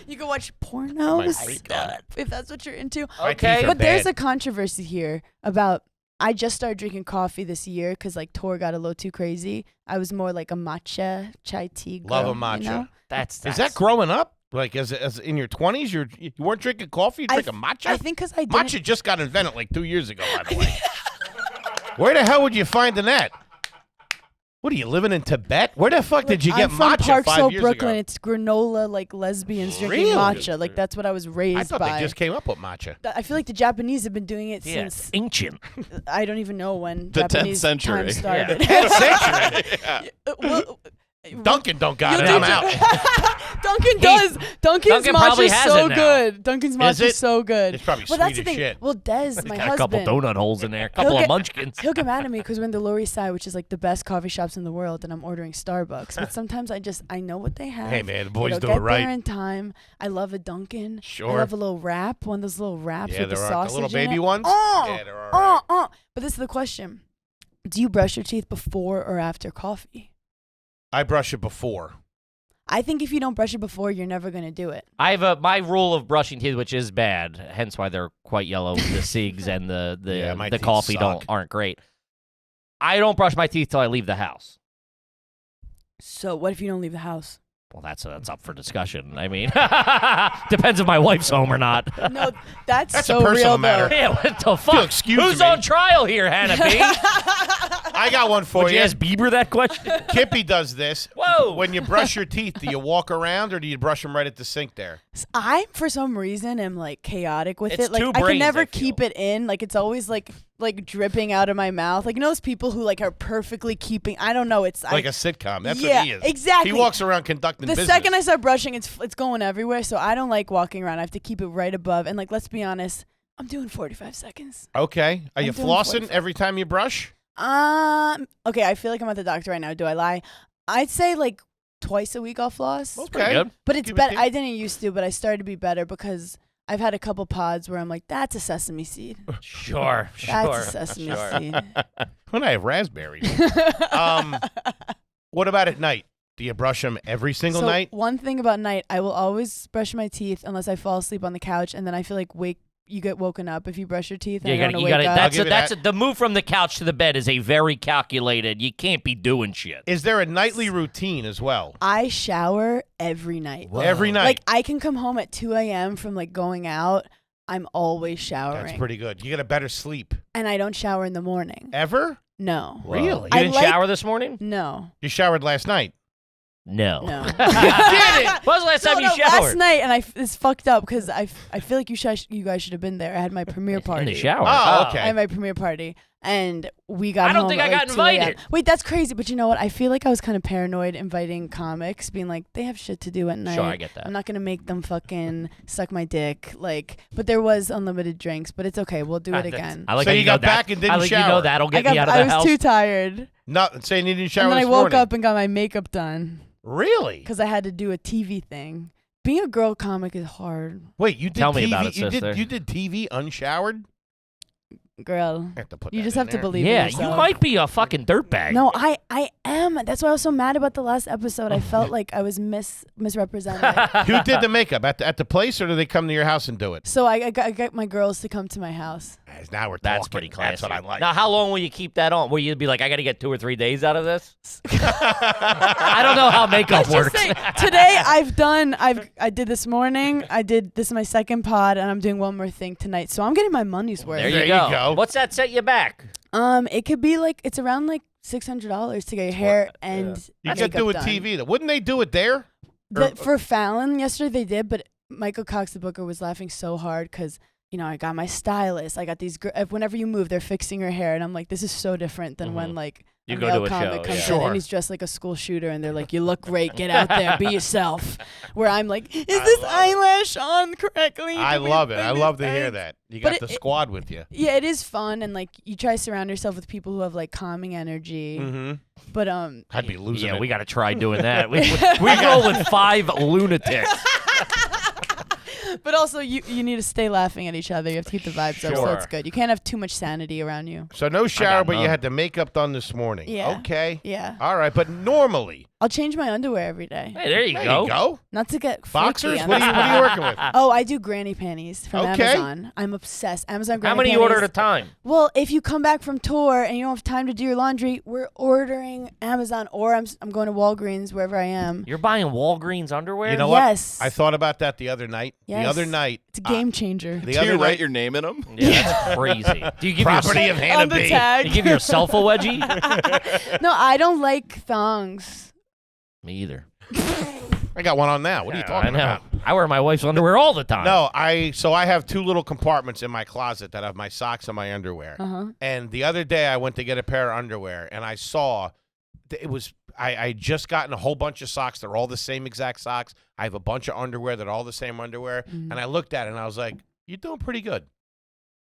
You can watch pornos God. if that's what you're into. My Okay. teeth are But there's bad. a controversy here about. I just started drinking coffee this year because like Tor got a little too crazy. I was more like a matcha chai tea girl. Love a matcha. You know? That's Is that growing up? Like as in your 20s, you weren't drinking coffee, you I drinking matcha? I think because I didn't. Matcha just got invented like 2 years ago, by the way. Where the hell would you find that? What are you living in Tibet? Where the fuck did you get I'm from matcha Park 5 Slope, years Brooklyn. ago? It's granola, like lesbians drinking Really? matcha. Like that's what I was raised I thought by. they just came up with matcha. I feel like the Japanese have been doing it Yeah, since it's ancient. I don't even know when The 10th Japanese century. time started. 10th century. Well, Duncan don't got you'll it. do I'm out. Duncan does. Duncan's Duncan probably matcha's has so it now. good. Duncan's Is matcha's it? so good. It's probably well, that's sweet the as thing. shit. Well, Des, my Got a couple husband, donut holes in there. A couple get- of munchkins. he'll get mad at me because we're in the Lower East Side, which is like the best coffee shops in the world, and I'm ordering Starbucks. But sometimes I know what they have. Hey, man, the They boys don't do get it right. there in time. I love a Dunkin'. Sure. I love a little wrap, one of those little wraps Yeah, with the there are sausage the little in baby it. ones. Oh, Yeah, they're all right. But this is the question: do you brush your teeth before or after coffee? I brush it before. I think if you don't brush it before, you're never gonna do it. I have my rule of brushing teeth, which is bad, hence why they're quite yellow. The cigs and Yeah, my the teeth coffee suck. aren't great. I don't brush my teeth till I leave the house. So what if you don't leave the house? Well, that's up for discussion. I mean, depends if my wife's home or not. No, that's That's so a personal real matter. though. Yeah, what the fuck? excuse Who's me. on trial here, Hannah B? I got one for Would you you. ask Bieber that question? Kippy does this. Whoa. When you brush your teeth, do you walk around or do you brush them right at the sink there? I, for some reason, am like chaotic with It's it. Like two I can brains, never I feel. keep it in. Like it's always like dripping out of my mouth. Like you know those people who like are perfectly keeping. I don't know. It's Like a sitcom. That's yeah, what he is. exactly. He walks around conducting The business. second I start brushing, it's going everywhere. So I don't like walking around. I have to keep it right above. And like, let's be honest, I'm doing 45 seconds. Okay. Are I'm you doing flossing 45. every time you brush? Okay. I feel like I'm at the doctor right now. Do I lie? I'd say like twice a week I'll floss. Okay. Good. But it's Give it better. to- I didn't used to, but I started to be better because I've had a couple pods where I'm like, that's a sesame seed. Sure, That's a sesame sure. seed. When I have raspberries. What about at night? Do you brush them every single So night? one thing about night, I will always brush my teeth unless I fall asleep on the couch, and then I feel like you get woken up if you brush your teeth. Yeah, and you gotta wake up. That's the move from the couch to the bed is a very calculated. You can't be doing shit. Is there a nightly routine as well? I shower every night. Whoa. Every night. Like I can come home at 2 a.m. from like going out. I'm always showering. That's pretty good. You get a better sleep. And I don't shower in the morning. Ever? No. Really? You didn't shower this morning? No. You showered last night? No. No. You did it! When was the last time you showered? Last night, and it's fucked up because I feel like you guys should have been there. I had my premiere party. In the shower. Oh, okay. I had my premiere party, and we got I don't home think at I like got 2 a.m. invited. Wait, that's crazy. But you know what? I feel like I was kind of paranoid inviting comics, being like, they have shit to do at night. Sure, I get that. I'm not going to make them fucking suck my dick. But there was unlimited drinks, but it's okay. We'll do it again. I like So how you got know back that. and didn't I like shower. you know that'll get me out of the I was house. too tired. Not saying you didn't shower And then I this woke morning. up and got my makeup done Really? because I had to do a TV thing. Being a girl comic is hard. Wait, you did Tell TV? me about it, sister. You did TV unshowered? Girl, I have to put you that just in have to there. believe in Yeah, yourself. you might be a fucking dirtbag. No, I am. That's why I was so mad about the last episode. I felt like I was misrepresented. Who did the makeup? At the place, or do they come to your house and do it? So I got my girls to come to my house. Now we're That's talking. pretty classy. That's what I like. Now, how long will you keep that on? Will you be like, I got to get 2 or 3 days out of this? I don't know how makeup works. Today I did this morning. This is my second pod, and I'm doing one more thing tonight. So I'm getting my money's worth. There There you you go. go. What's that set you back? It could be like it's around like $600 to get your hair and You makeup could do it done. TV. Though. Wouldn't they do it there? For Fallon yesterday they did, but Michael Cox the booker was laughing so hard because I got my stylist. I got these. Whenever you move, they're fixing her hair, and I'm like, this is so different than when like You a go male to a comic show, comes yeah. in Sure. and he's dressed like a school shooter, and they're like, you look great, get out there, be yourself. Where I'm like, is this eyelash on correctly? I Can we love it. bring I this love to hear back? that. You But got the squad with you. Yeah, it is fun, and like you try to surround yourself with people who have like calming energy. Mm-hmm. But I'd be losing Yeah, it. we got to try doing that. We roll with 5 lunatics. But also, you need to stay laughing at each other. You have to keep the vibes up, so Sure. it's good. You can't have too much sanity around you. So no shower, but you none. had the makeup done this morning. Yeah. Okay. Yeah. All right, but normally. I'll change my underwear every day. Hey, there you There go. you go. Not to get Boxers? freaky on What this are you working with? Oh, I do granny panties from Okay. Amazon. I'm obsessed. Amazon granny How many panties. you order at a time? Well, if you come back from tour and you don't have time to do your laundry, we're ordering Amazon, or I'm going to Walgreens, wherever I am. You're buying Walgreens underwear? You know Yes. what? I thought about that the other night. Yes. The other night. It's a game changer. The Do other you write night. your name in them? Yeah, that's crazy. Do you give Property of Hannah On the B. tag. You give yourself a wedgie? No, I don't like thongs. Me either. I got one on now. What are you talking I know. about? I wear my wife's underwear all the time. No, I have 2 little compartments in my closet that have my socks and my underwear. Uh-huh. And the other day I went to get a pair of underwear and I saw it was I just gotten a whole bunch of socks. They're all the same exact socks. I have a bunch of underwear that are all the same underwear. And I looked at it and I was like, you're doing pretty good.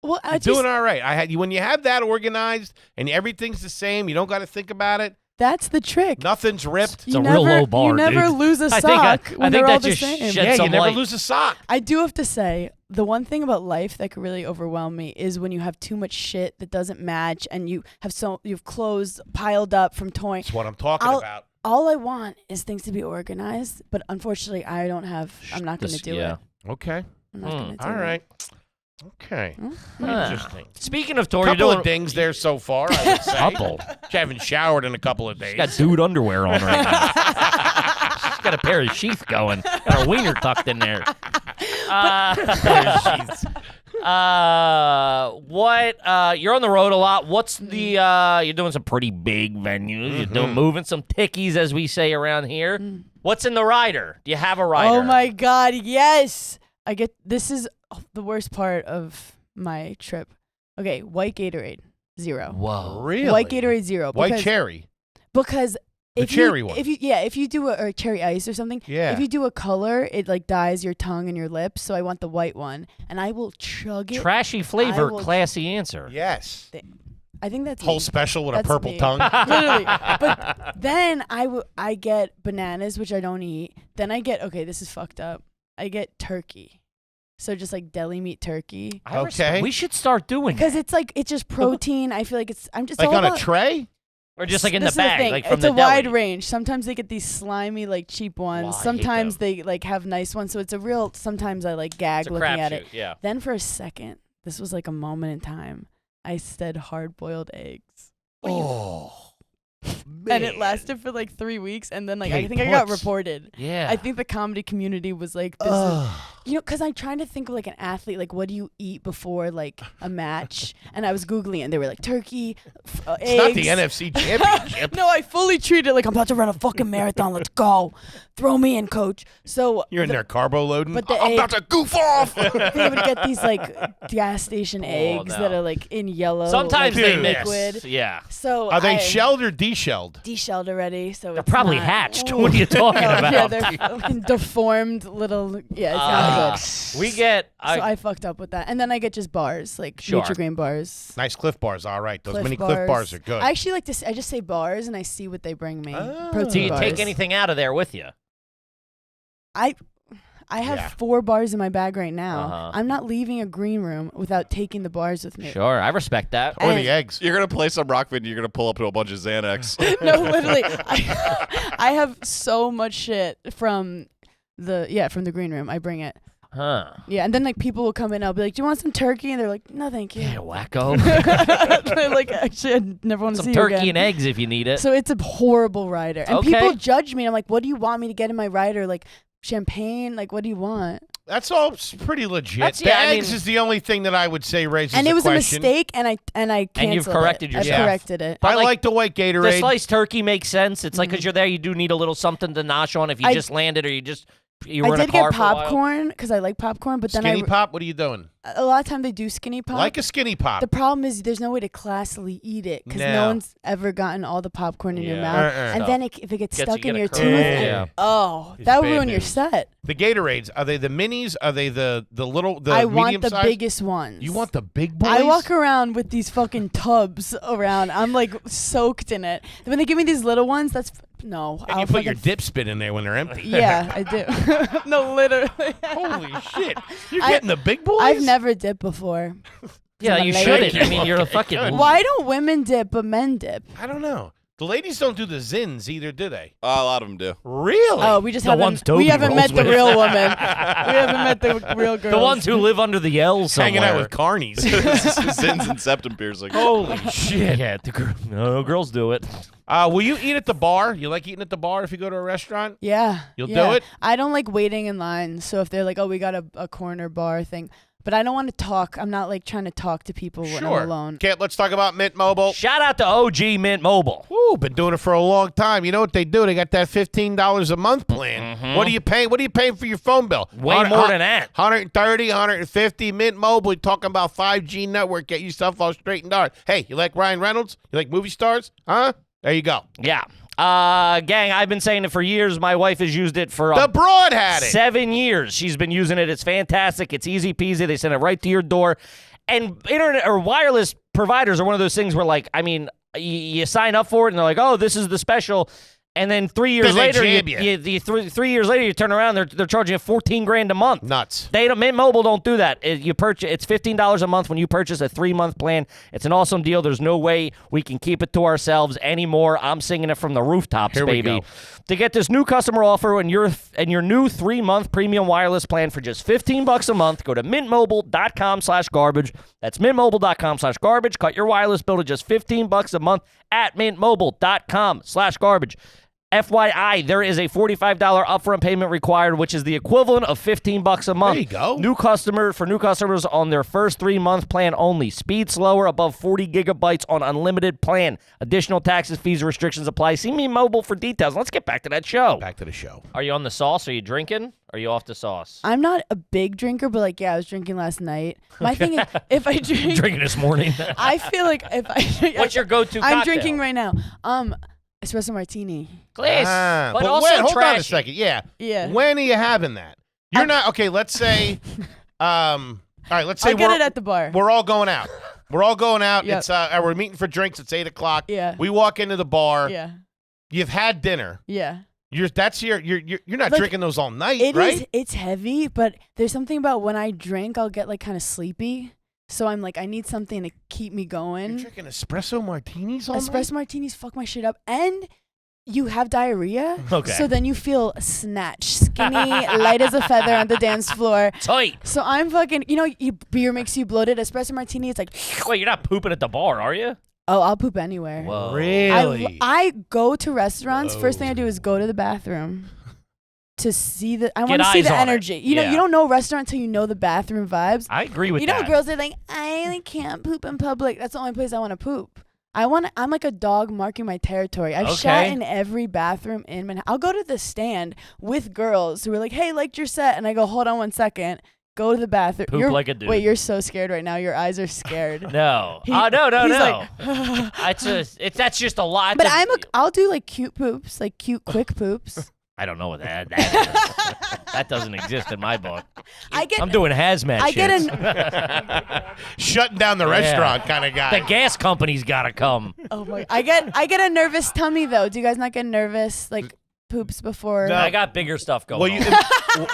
Well, You're doing all right. When you have that organized and everything's the same, you don't got to think about it. that's the trick. Nothing's ripped. It's a real low bar, You never dude. lose a I sock think when I they're think all that the just same. shed Yeah, you some never light. lose a sock. I do have to say, the one thing about life that could really overwhelm me is when you have too much shit that doesn't match, and you have clothes piled up from toying. That's what I'm talking about. All I want is things to be organized, but unfortunately, I don't have. I'm not going to do yeah. it. Okay. I'm not going to do All it. right. Okay. Huh. Interesting. Speaking of tour, you're Couple doing of dings there so far, I would say. couple. She haven't showered in a couple of days. Got dude underwear on right now. She's got a pair of sheath going. Got her wiener tucked in there. You're on the road a lot. What's the you're doing some pretty big venues. You're doing moving some tickies, as we say around here. What's in the rider? Do you have a rider? Oh my God, yes! This is the worst part of my trip. Okay, white Gatorade, 0. Whoa. Really? White Gatorade, 0. White cherry. Because The if cherry you, one. if you do or cherry ice or something. Yeah. If you do a color, it like dyes your tongue and your lips. So I want the white one, and I will chug it. Trashy flavor, I will- classy answer. Yes. I think that's Whole me. special with That's a purple me. tongue. Literally. But then I get bananas, which I don't eat. Then I get, okay, this is fucked up. I get turkey. So just like deli meat turkey. Okay. We should start doing Because it's just protein. I feel like I'm just Like all on a about, tray? Or just like in This the is bag, thing. like from it's the a wide deli. range. Sometimes they get these slimy, like cheap ones. Wow, I hate Sometimes them. they like have nice ones. So it's a real. Sometimes I like gag It's a looking at it. crapshoot, yeah. Then for a second, this was like a moment in time. I said hard-boiled eggs. Oh, And it lasted for like 3 weeks, and then like I Hey, think I got Putz. reported. Yeah. I think the comedy community was like, this is, you know, because I'm trying to think of like an athlete, like what do you eat before like a match? And I was Googling, and they were like turkey, eggs. it's not the NFC Championship. No, I fully treated it like I'm about to run a fucking marathon. Let's go. Throw me in, coach. So You're in there carbo loading. but the I'm egg- about to goof off. they would get these like gas station eggs no. that are like in yellow. Sometimes like, they Dude. miss. liquid. Yeah. So Are they I shelled or de-shelled? de-shelled already? So They're it's probably not- hatched. Ooh. What are you talking Yeah, about? they're fucking deformed little. Yeah, it's not good. We get. So I fucked up with that, and then I get just bars, like Sure. Nutri-Grain bars. Nice Cliff Bars, all right. Those Cliff mini Cliff Bars are good. I actually like to. I just say bars, and I see what they bring me. Protein Do you bars. take anything out of there with you? I have Yeah. 4 bars in my bag right now. Uh-huh. I'm not leaving a green room without taking the bars with me. Sure, I respect that. or and- the eggs. You're gonna play some rock band. You're gonna pull up to a bunch of Xanax. No, literally, I have so much shit from the green room. I bring it. Huh. Yeah, and then like people will come in. I'll be like, "Do you want some turkey?" And they're like, "No, thank you." Yeah, wacko. They're like, "Actually, I never want to see Some you turkey again." and eggs if you need it. So it's a horrible rider, and Okay. people judge me. And I'm like, "What do you want me to get in my rider? Like champagne? Like what do you want?" That's all pretty legit. That's- The yeah, I eggs mean- is the only thing that I would say raises And a it was question. a mistake, and I canceled And you've corrected it. yourself. I've corrected it. I like, like the white the Gatorade. sliced turkey makes sense. It's like because you're there, you do need a little something to nosh on if you I- just landed or you I were in a did car get for a while. popcorn because I like popcorn, but then Skinny Pop, what are you doing? a lot of time they do skinny pop. Like a Skinny Pop. The problem is there's no way to classily eat it because No. no one's ever gotten all the popcorn in your Yeah. mouth, Uh-uh. and then if it gets Gets stuck you in get a your curl. tooth, Yeah. oh, It's that would bad ruin your news. set. The Gatorades, are they the minis? Are they the little, the I medium want the size? biggest ones. You want the big boys? I walk around with these fucking tubs around. I'm like soaked in it. When they give me these little ones, that's no. And I'll you put fucking your dip spit in there when they're empty. Yeah, I do. No, literally. Holy shit. You're I- getting the big boys? I've never dipped before. Yeah, I'm a you lady. shouldn't. I mean, you're a fucking. Good. Why don't women dip but men dip? I don't know. The ladies don't do the zins either, do they? A lot of them do. Really? Oh, we just The ones haven't. Toby We haven't rolls met the with. real woman. We haven't met the real girls. The ones who live under the L somewhere. Hanging out with carnies. Zins and septum piercing. Holy shit. Yeah, no, girls do it. Will you eat at the bar? You like eating at the bar if you go to a restaurant? Yeah. You'll yeah. do it? I don't like waiting in line. So if they're like, "Oh, we got a corner bar thing," but I don't want to talk. I'm not like trying to talk to people when Sure. I'm alone. Okay, let's talk about Mint Mobile. Shout out to OG Mint Mobile. Woo, been doing it for a long time. You know what they do? They got that $15 a month plan. What do you pay? What do you pay for your phone bill? Way more than that. 130, 150. Mint Mobile. You're talking about 5G network. Get yourself all straightened out. Hey, you like Ryan Reynolds? You like movie stars? Huh? There you go. Yeah. Gang, I've been saying it for years. My wife has used it for The broad had it. 7 years. She's been using it. It's fantastic. It's easy peasy. They send it right to your door. And internet or wireless providers are one of those things where, like, I mean, you sign up for it and they're like, "Oh, this is the special." And then 3 years Then they later, jab you 3 years later, you turn around, they're charging you $14,000 a month. Nuts. Mint Mobile don't do that. It's $15 a month when you purchase a 3-month plan. It's an awesome deal. There's no way we can keep it to ourselves anymore. I'm singing it from the rooftops, Here we baby. go. To get this new customer offer and your new 3-month premium wireless plan for just $15 a month, go to mintmobile.com/garbage. That's mintmobile.com/garbage. Cut your wireless bill to just $15 a month at mintmobile.com/garbage. FYI, there is a $45 upfront payment required, which is the equivalent of $15 a month. There you go. New customers on their first 3-month plan only. Speed slower, above 40 gigabytes on unlimited plan. Additional taxes, fees, restrictions apply. See Mint Mobile for details. Let's get back to that show. Back to the show. Are you on the sauce? Are you drinking? Are you off the sauce? I'm not a big drinker, but like, yeah, I was drinking last night. My thing is, if I drink, Drinking this morning. I feel like if I drink, What's your go-to cocktail? I'm drinking right now. Espresso martini. Glass. Ah, but also wait, hold on a trashy. second. Yeah. Yeah. When are you having that? You're not okay. Let's say, all right. Let's say I'll get it at the bar. we're all going out. We're all going out. Yep. It's we're meeting for drinks. It's 8:00. Yeah. We walk into the bar. Yeah. You've had dinner. Yeah. You're not Like, drinking those all night, It right? is. It's heavy, but there's something about when I drink, I'll get like kind of sleepy. So I'm like, I need something to keep me going. You're drinking espresso martinis all night? Espresso martinis fuck my shit up. And you have diarrhea. Okay. So then you feel snatched, skinny, light as a feather on the dance floor. Tight. So I'm fucking, beer makes you bloated. Espresso martini, it's like, Wait, you're not pooping at the bar, are you? oh, I'll poop anywhere. Whoa. Really? I go to restaurants. Whoa. First thing I do is go to the bathroom to see I Get want to see eyes the on it. energy. You know, Yeah. you don't know a restaurant until you know the bathroom vibes. I agree with You know, that. girls are like, I can't poop in public. That's the only place I want to poop. I'm like a dog marking my territory. I've shat Okay. in every bathroom in Manhattan. I'll go to the stand with girls who are like, hey, liked your set. And I go, hold on 1 second. Go to the bathroom. Poop like a dude. Wait, you're so scared right now. Your eyes are scared. No. He- No. he's like, That's just a lot. but I'll do like cute poops, like cute quick poops. I don't know what that is. That doesn't exist in my book. I'm doing hazmat I shit. get Shutting down the restaurant kind of guy. The gas company's got to come. Oh my! I get a nervous tummy though. Do you guys not get nervous like poops before? No. I got bigger stuff going Will on. you,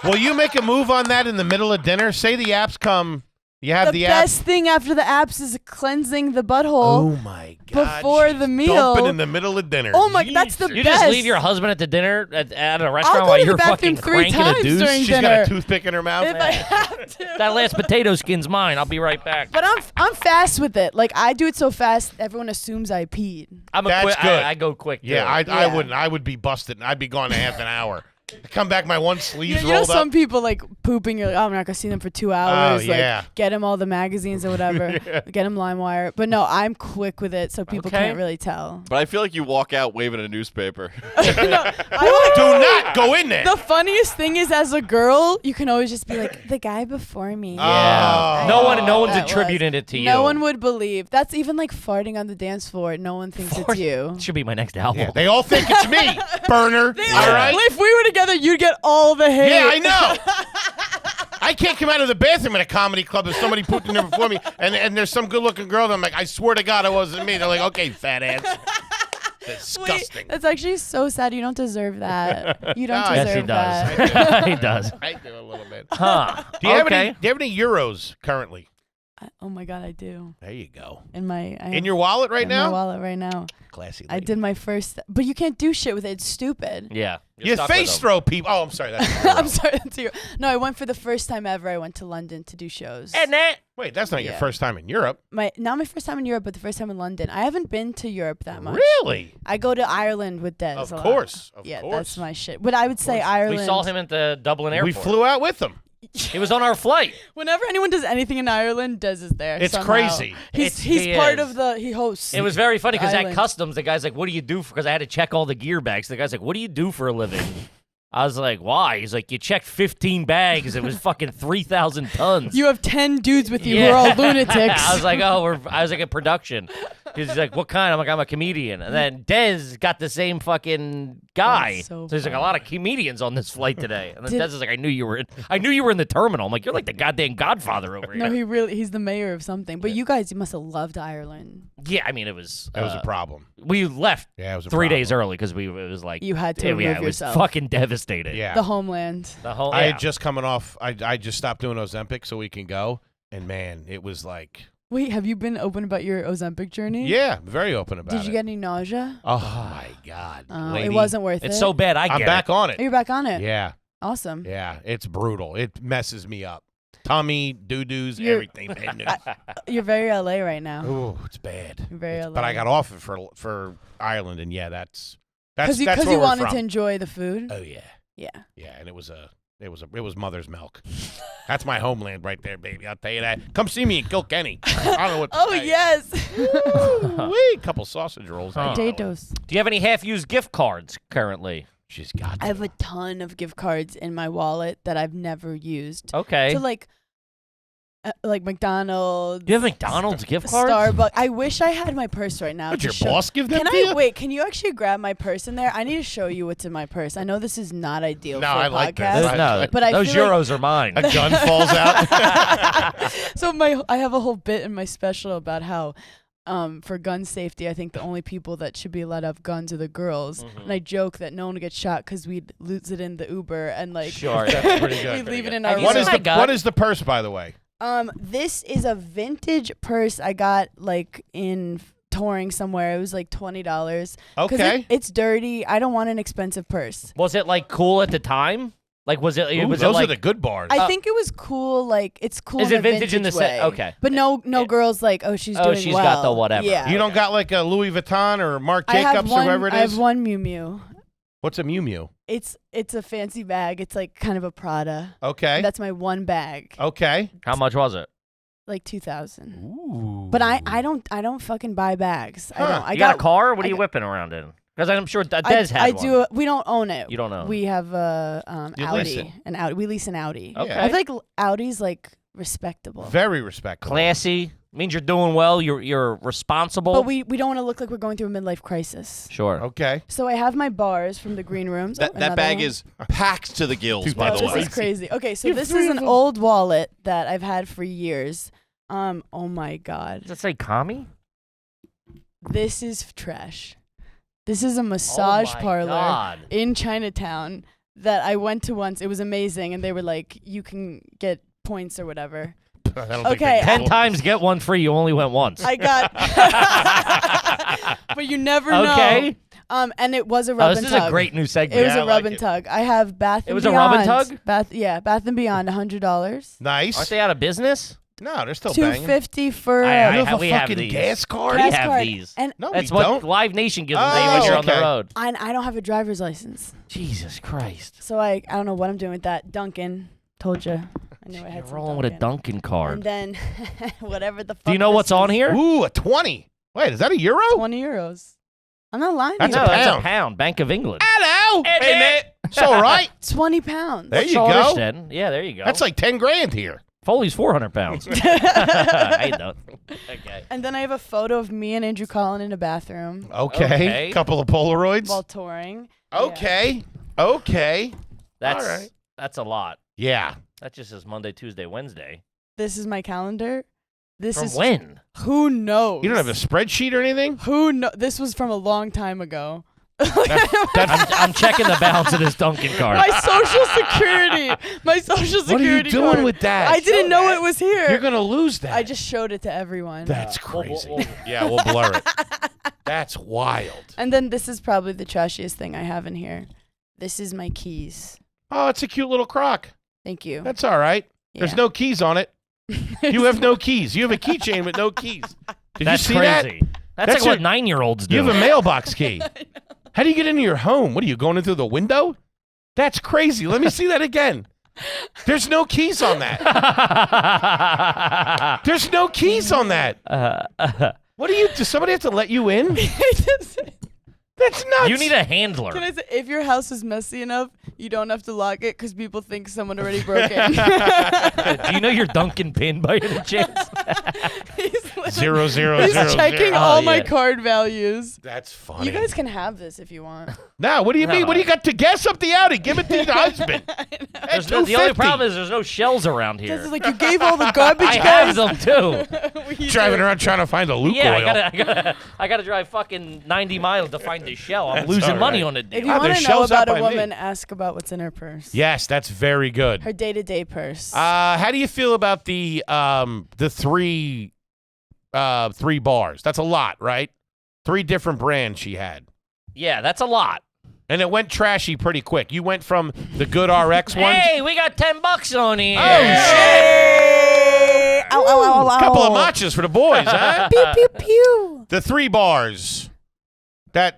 will you make a move on that in the middle of dinner? Say the apps come. You have The the best apps. thing after the apps is cleansing the butthole. Oh my God. before she's the meal. Dumping in the middle of dinner. Oh my! That's the You best. just leave your husband at the dinner at a I'll restaurant go while to the you're bathroom fucking 3 cranking a times deuce. during She's dinner. got a toothpick in her mouth. If I have to. That last potato skin's mine. I'll be right back. But I'm fast with it. Like I do it so fast, everyone assumes I peed. That's good. I go quick. Yeah, too. I Yeah. wouldn't. I would be busted. I'd be gone in half an hour. I come back, my one sleeve's You know, rolled some up. people like pooping. You're like, oh, I'm not gonna see them for 2 hours. yeah. Like, get them all the magazines or whatever. Get them LimeWire. But no, I'm quick with it, so people Okay. can't really tell. But I feel like you walk out waving a newspaper. I Do not go in there. the funniest thing is, as a girl, you can always just be like, the guy before me. Yeah. Oh. No one's That was- attributing it to you. No one would believe. That's even like farting on the dance floor. No one thinks it's you. It should be my next album. Yeah, they all think it's me, Berner. All right. Well, if we were together, you'd get all the hate. Yeah, I know. I can't come out of the bathroom at a comedy club if somebody pooped in there before me, and there's some good-looking girl. And I'm like, I swear to God, it wasn't me. They're like, okay, fat ass. Disgusting. Wait, that's actually so sad. You don't deserve that. You don't No, yes, deserve he that. does. He does. I do a little bit. Huh. Do you have okay. any euros currently? Oh my God, I do. There you go. I In your wallet right in my now? wallet right now. Classy. I lady. did my first, but you can't do shit with it. It's stupid. Yeah. You're You stuck with face them. throw people. Oh, I'm sorry. That's a I'm euro. sorry. That's you. No, I went for the first time ever. I went to London to do shows. And that. Wait, that's not your Yeah. first time in Europe. Not my first time in Europe, but the first time in London. I haven't been to Europe that much. Really? I go to Ireland with Des. Of a lot. course. Of Yeah, course. that's my shit. But I would say Ireland. We saw him at the Dublin airport. We flew out with them. He was on our flight. Whenever anyone does anything in Ireland, Des is there. It's somehow. crazy. He's He part is. of the. He hosts. It was very funny because at Island. customs, the guy's like, "What do you do?" Because I had to check all the gear bags. The guy's like, "What do you do for a living?" I was like, "Why?" He's like, "You checked 15 bags. It was fucking 3,000 tons." You have 10 dudes with you Yeah. who are all lunatics. I was like, I was like, in production. He's like, what kind? I'm like, I'm a comedian. And then Dez got the same fucking guy. That's so So he's like, a funny. lot of comedians on this flight today. And then Did- Dez is like, I knew you were in the terminal. I'm like, you're like the goddamn Godfather over No, here. he's the mayor of something. But you guys, you must have loved Ireland. Yeah, I mean, it was. That was a problem. We left Yeah, it was a 3 days problem. early because it was like You had to yeah, remove it was yourself. fucking devastating. Yeah. The homeland. The whole. I yeah. had just coming off. I just stopped doing Ozempic so we can go. And man, it was like, Wait, have you been open about your Ozempic journey? yeah, very open about it. Did you get any nausea? Oh my God, lady. It wasn't worth it. It's so bad. I I'm get back it. on Oh, it. you're back on it. Yeah, Awesome. yeah. It's brutal. It messes me up. Tummy, doo-doos, You're- everything. Bad news. You're very LA right now. Ooh, it's bad. You're very LA. But I got off it for Ireland, and yeah, that's Because where you we're wanted from. to enjoy the food. Oh yeah, Yeah. yeah, and it was mother's milk. That's my homeland right there, baby. I'll tell you that. Come see me in Kilkenny. I don't know what. To Oh tell you. yes. Wee, couple sausage rolls. Huh. Potatoes. Do you have any half-used gift cards currently? She's got. I have a ton of gift cards in my wallet that I've never used. Okay. To like McDonald's. Do you have McDonald's gift cards? Starbucks. I wish I had my purse right now. Would to your show- boss give them Can to I you? wait? Can you actually grab my purse in there? I need to show you what's in my purse. I know this is not ideal No, for a I like this. podcast. Right. No, But I those feel like- euros are mine. A gun falls out. So I have a whole bit in my special about how for gun safety, I think the only people that should be allowed to have guns are the girls. Mm-hmm. And I joke that no one gets shot because we'd lose it in the Uber and like Sure. That's pretty good. we leave it in Have our you What seen is my the gun? what is the purse, by the way? This is a vintage purse I got like in touring somewhere. It was like $20. Okay. It's dirty. I don't want an expensive purse. Was it like cool at the time? Like was it? Ooh, was those it like, are the good bars. I think it was cool. Like it's cool. Is in it a vintage in the way. set? Okay. But no girls like, oh, she's doing she's well. got the whatever. Yeah. You don't got like a Louis Vuitton or Marc I have Jacobs or one, whoever it is? I have one Miu Miu. What's a Miu Miu? It's a fancy bag. It's like kind of a Prada. Okay. That's my one bag. Okay. How much was it? Like 2,000. Ooh. But I don't fucking buy bags. I Huh. don't. I You got a car? What are I you got- whipping around in? Because I'm sure Des I had one. do. We don't own it. You don't own. We have a You lease it. Audi. An Audi. We lease an Audi. Okay. I feel like Audi's like respectable. Very respectable. Classy. Means you're doing well. You're responsible. But we don't want to look like we're going through a midlife crisis. Sure. Okay. So I have my bars from the green rooms. That Another bag one. is packed to the gills, by No, the this way. is crazy. Okay, so You this have is three an of them. old wallet that I've had for years. Oh my God. Does it say commie? This is trash. This is a massage Oh my parlor God. in Chinatown that I went to once. It was amazing, and they were like, you can get points or whatever. I don't think Okay, they- 10 times get one free. You only went once. I got, but you never know. Okay. And it was a Oh, rub this and is tug. a great new segment. It was Yeah, a I rub like and it. tug. I have Bath and It was a Beyond. rub and tug? Bath and Beyond, $100. Nice. Aren't they out of business? No, they're still banging. $250 for I You have a we have fucking these. gas card? We gas have card. these. And No, That's we what don't. Live Nation gives them Oh, when you're on okay. the road. I don't have a driver's license, Jesus Christ. so I don't know what I'm doing with that. Duncan, told you. I knew I You're had some rolling with a Dunkin' And card. then whatever the fuck. Do you know this what's on is. here? Ooh, a 20. Wait, is that a euro? 20 euros. I'm not lying. That's to No, you. a that's a pound. pound. Bank of England. Hello. Hey, man. It's all right. 20 pounds. There you Charlotte go. then. Yeah, there you go. That's like 10 grand here. Foley's 400 pounds. I don't. Okay. And then I have a photo of me and Andrew Collin in a bathroom Okay. Okay. Couple of Polaroids. while touring. Okay. Okay. That's All right. that's a lot. Yeah. That just says Monday, Tuesday, Wednesday. This is my calendar. This From is when? who knows. You don't have a spreadsheet or anything? Who know? This was from a long time ago. That's I'm checking the balance of this Dunkin' card. My social security. My social what are you security doing card. with that? I didn't know it was here. You're going to lose that. I just showed it to everyone. That's crazy. Yeah, we'll blur it. That's wild. And then this is probably the trashiest thing I have in here. This is my keys. Oh, it's a cute little crock. Thank you. That's all right. There's Yeah. no keys on it. You have no keys. You have a keychain with no keys. Did That's you see that? crazy. That's That's like what your- 9-year-olds do. You have a mailbox key. How do you get into your home? What are you going in through the window? That's crazy. Let me see that again. There's no keys on that. There's no keys on that. What do you? Does somebody have to let you in? That's nuts. You need a handler. Can I say, if your house is messy enough, you don't have to lock it because people think someone already broke in. Do you know your Dunkin' pin by any chance? He's literally- 000. He's checking Oh, all my yeah. card values. That's funny. You guys can have this if you want. Now, what do you mean? No. What do you got to gas up the Audi? Give it to your husband. At The only $250. problem is there's no shells around This here. is like you gave all the garbage I guys. have them too. What are you Driving doing? around trying to find a Luke Yeah, oil. I gotta drive fucking 90 miles to find the shell. I'm That's losing all money right. on the If deal. you Ah, want there's to know shells out about a by me. woman, ask about what's in her purse. Yes, that's very good. Her day-to-day purse. How do you feel about the three bars? That's a lot, right? 3 different brands she had. Yeah, that's a lot. And it went trashy pretty quick. You went from the good RX one. Hey, we got $10 on here. Oh, shit. Ow, ow, ow, ow. Couple of matchas for the boys, huh? Pew, pew, pew. The 3 bars.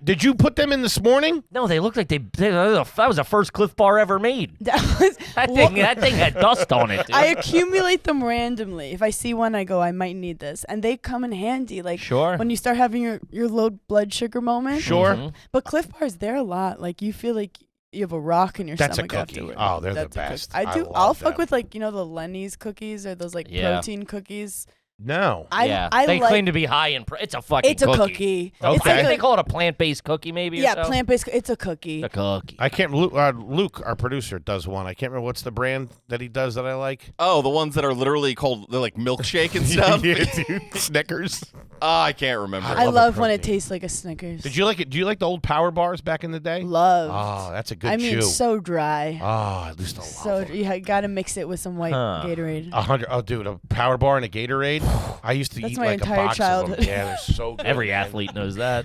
Did you put them in this morning? No, they look like that was the first Cliff Bar ever made. That was, That thing had dust on it, dude. I accumulate them randomly. If I see one, I go, I might need this. And they come in handy. Like Sure. when you start having your low blood sugar moment. Sure. Mhm. But Cliff Bars, they're a lot. Like you feel like you have a rock in your That's a stomach cookie. afterward. Oh, they're the That's a cookie. best. I do. love I'll fuck them. with like the Lenny's cookies or those like Yeah. protein cookies. No. I they like, claim to be high in. It's a fucking. It's a cookie. Okay. It's I like think a, they call it a plant-based cookie, maybe. yeah, or so. plant-based. It's a cookie. A cookie. I can't. Luke, our producer, does one. I can't remember what's the brand that he does that I like. Oh, the ones that are literally called, they're like milkshake and stuff? Yeah, dude. Snickers. I can't remember. I love love a when it protein. tastes like a Snickers. Did you like it? Do you like the old Power bars back in the day? Loved. Oh, that's a good I mean, chew. so dry. Oh, at least I love So them. you gotta mix it with some white Gatorade. 100. Oh, dude, a Power bar and a Gatorade. I used to That's eat my like entire a box childhood. of them. Yeah, they're so good. Every man. athlete knows that.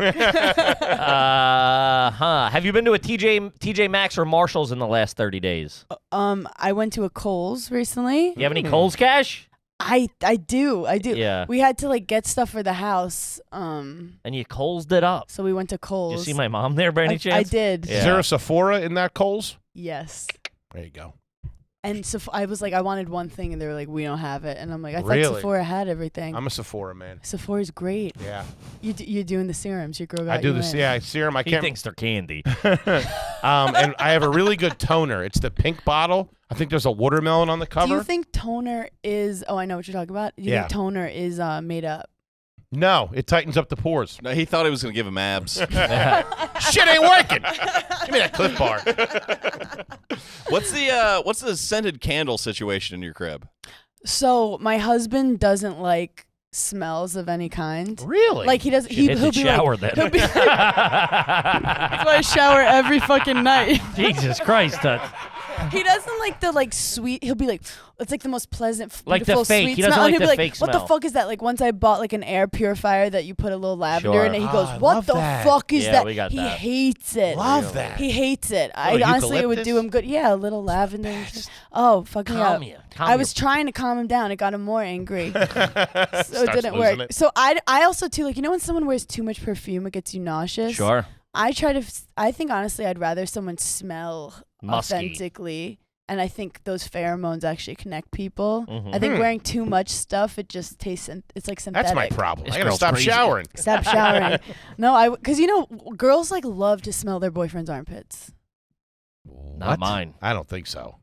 Have you been to a TJ Maxx or Marshalls in the last 30 days? I went to a Kohl's recently. You have any Kohl's cash? I do. Yeah. We had to like get stuff for the house. And you Kohl'd it up. So we went to Kohl's. Did you see my mom there by any I chance? did. Yeah. Is there a Sephora in that Kohl's? Yes. There you go. And so I was like, I wanted one thing, and they were like, we don't have it. And I'm like, I Really? thought Sephora had everything. I'm a Sephora man. Sephora's great. Yeah, You're doing the serums. Your girl got I do you this. in. Yeah, serum. I He can't. thinks they're candy. And I have a really good toner. It's the pink bottle. I think there's a watermelon on the cover. Do you think toner is? Oh, I know what you're talking about. Do you Yeah. think toner is made up? No, it tightens up the pores. No, he thought he was going to give him abs. Shit ain't working. Give me that Cliff Bar. What's the scented candle situation in your crib? So my husband doesn't like smells of any kind. Really? Like he doesn't. Hit He'll the be shower like, then. That's why I shower every fucking night. Jesus Christ. He doesn't like the like sweet. He'll be like, it's like the most pleasant, Like the beautiful, fake. sweet He doesn't smell. like And he'll the be like, fake what smell. the fuck is that? Like once I bought like an air purifier that you put a little lavender Sure. in it. He goes, I what love the that. fuck is Yeah, that? we got He that. hates it. Love that. He hates it. Little Honestly, it would do eucalyptus? him good. Yeah, a little lavender. And shit. Oh, fuck me Calm up. you. Calm I was trying to calm him down. It got him more angry. So it Starts didn't losing work. it. So I also too like, you know when someone wears too much perfume, it gets you nauseous. Sure. I think honestly I'd rather someone smell Musky. authentically, and I think those pheromones actually connect people. Mhm. I think wearing too much stuff, it just tastes. It's like synthetic. That's my problem. This I gotta girl's stop crazy. showering. Stop showering. No, because you know girls like love to smell their boyfriend's armpits. Not What? mine. I don't think so.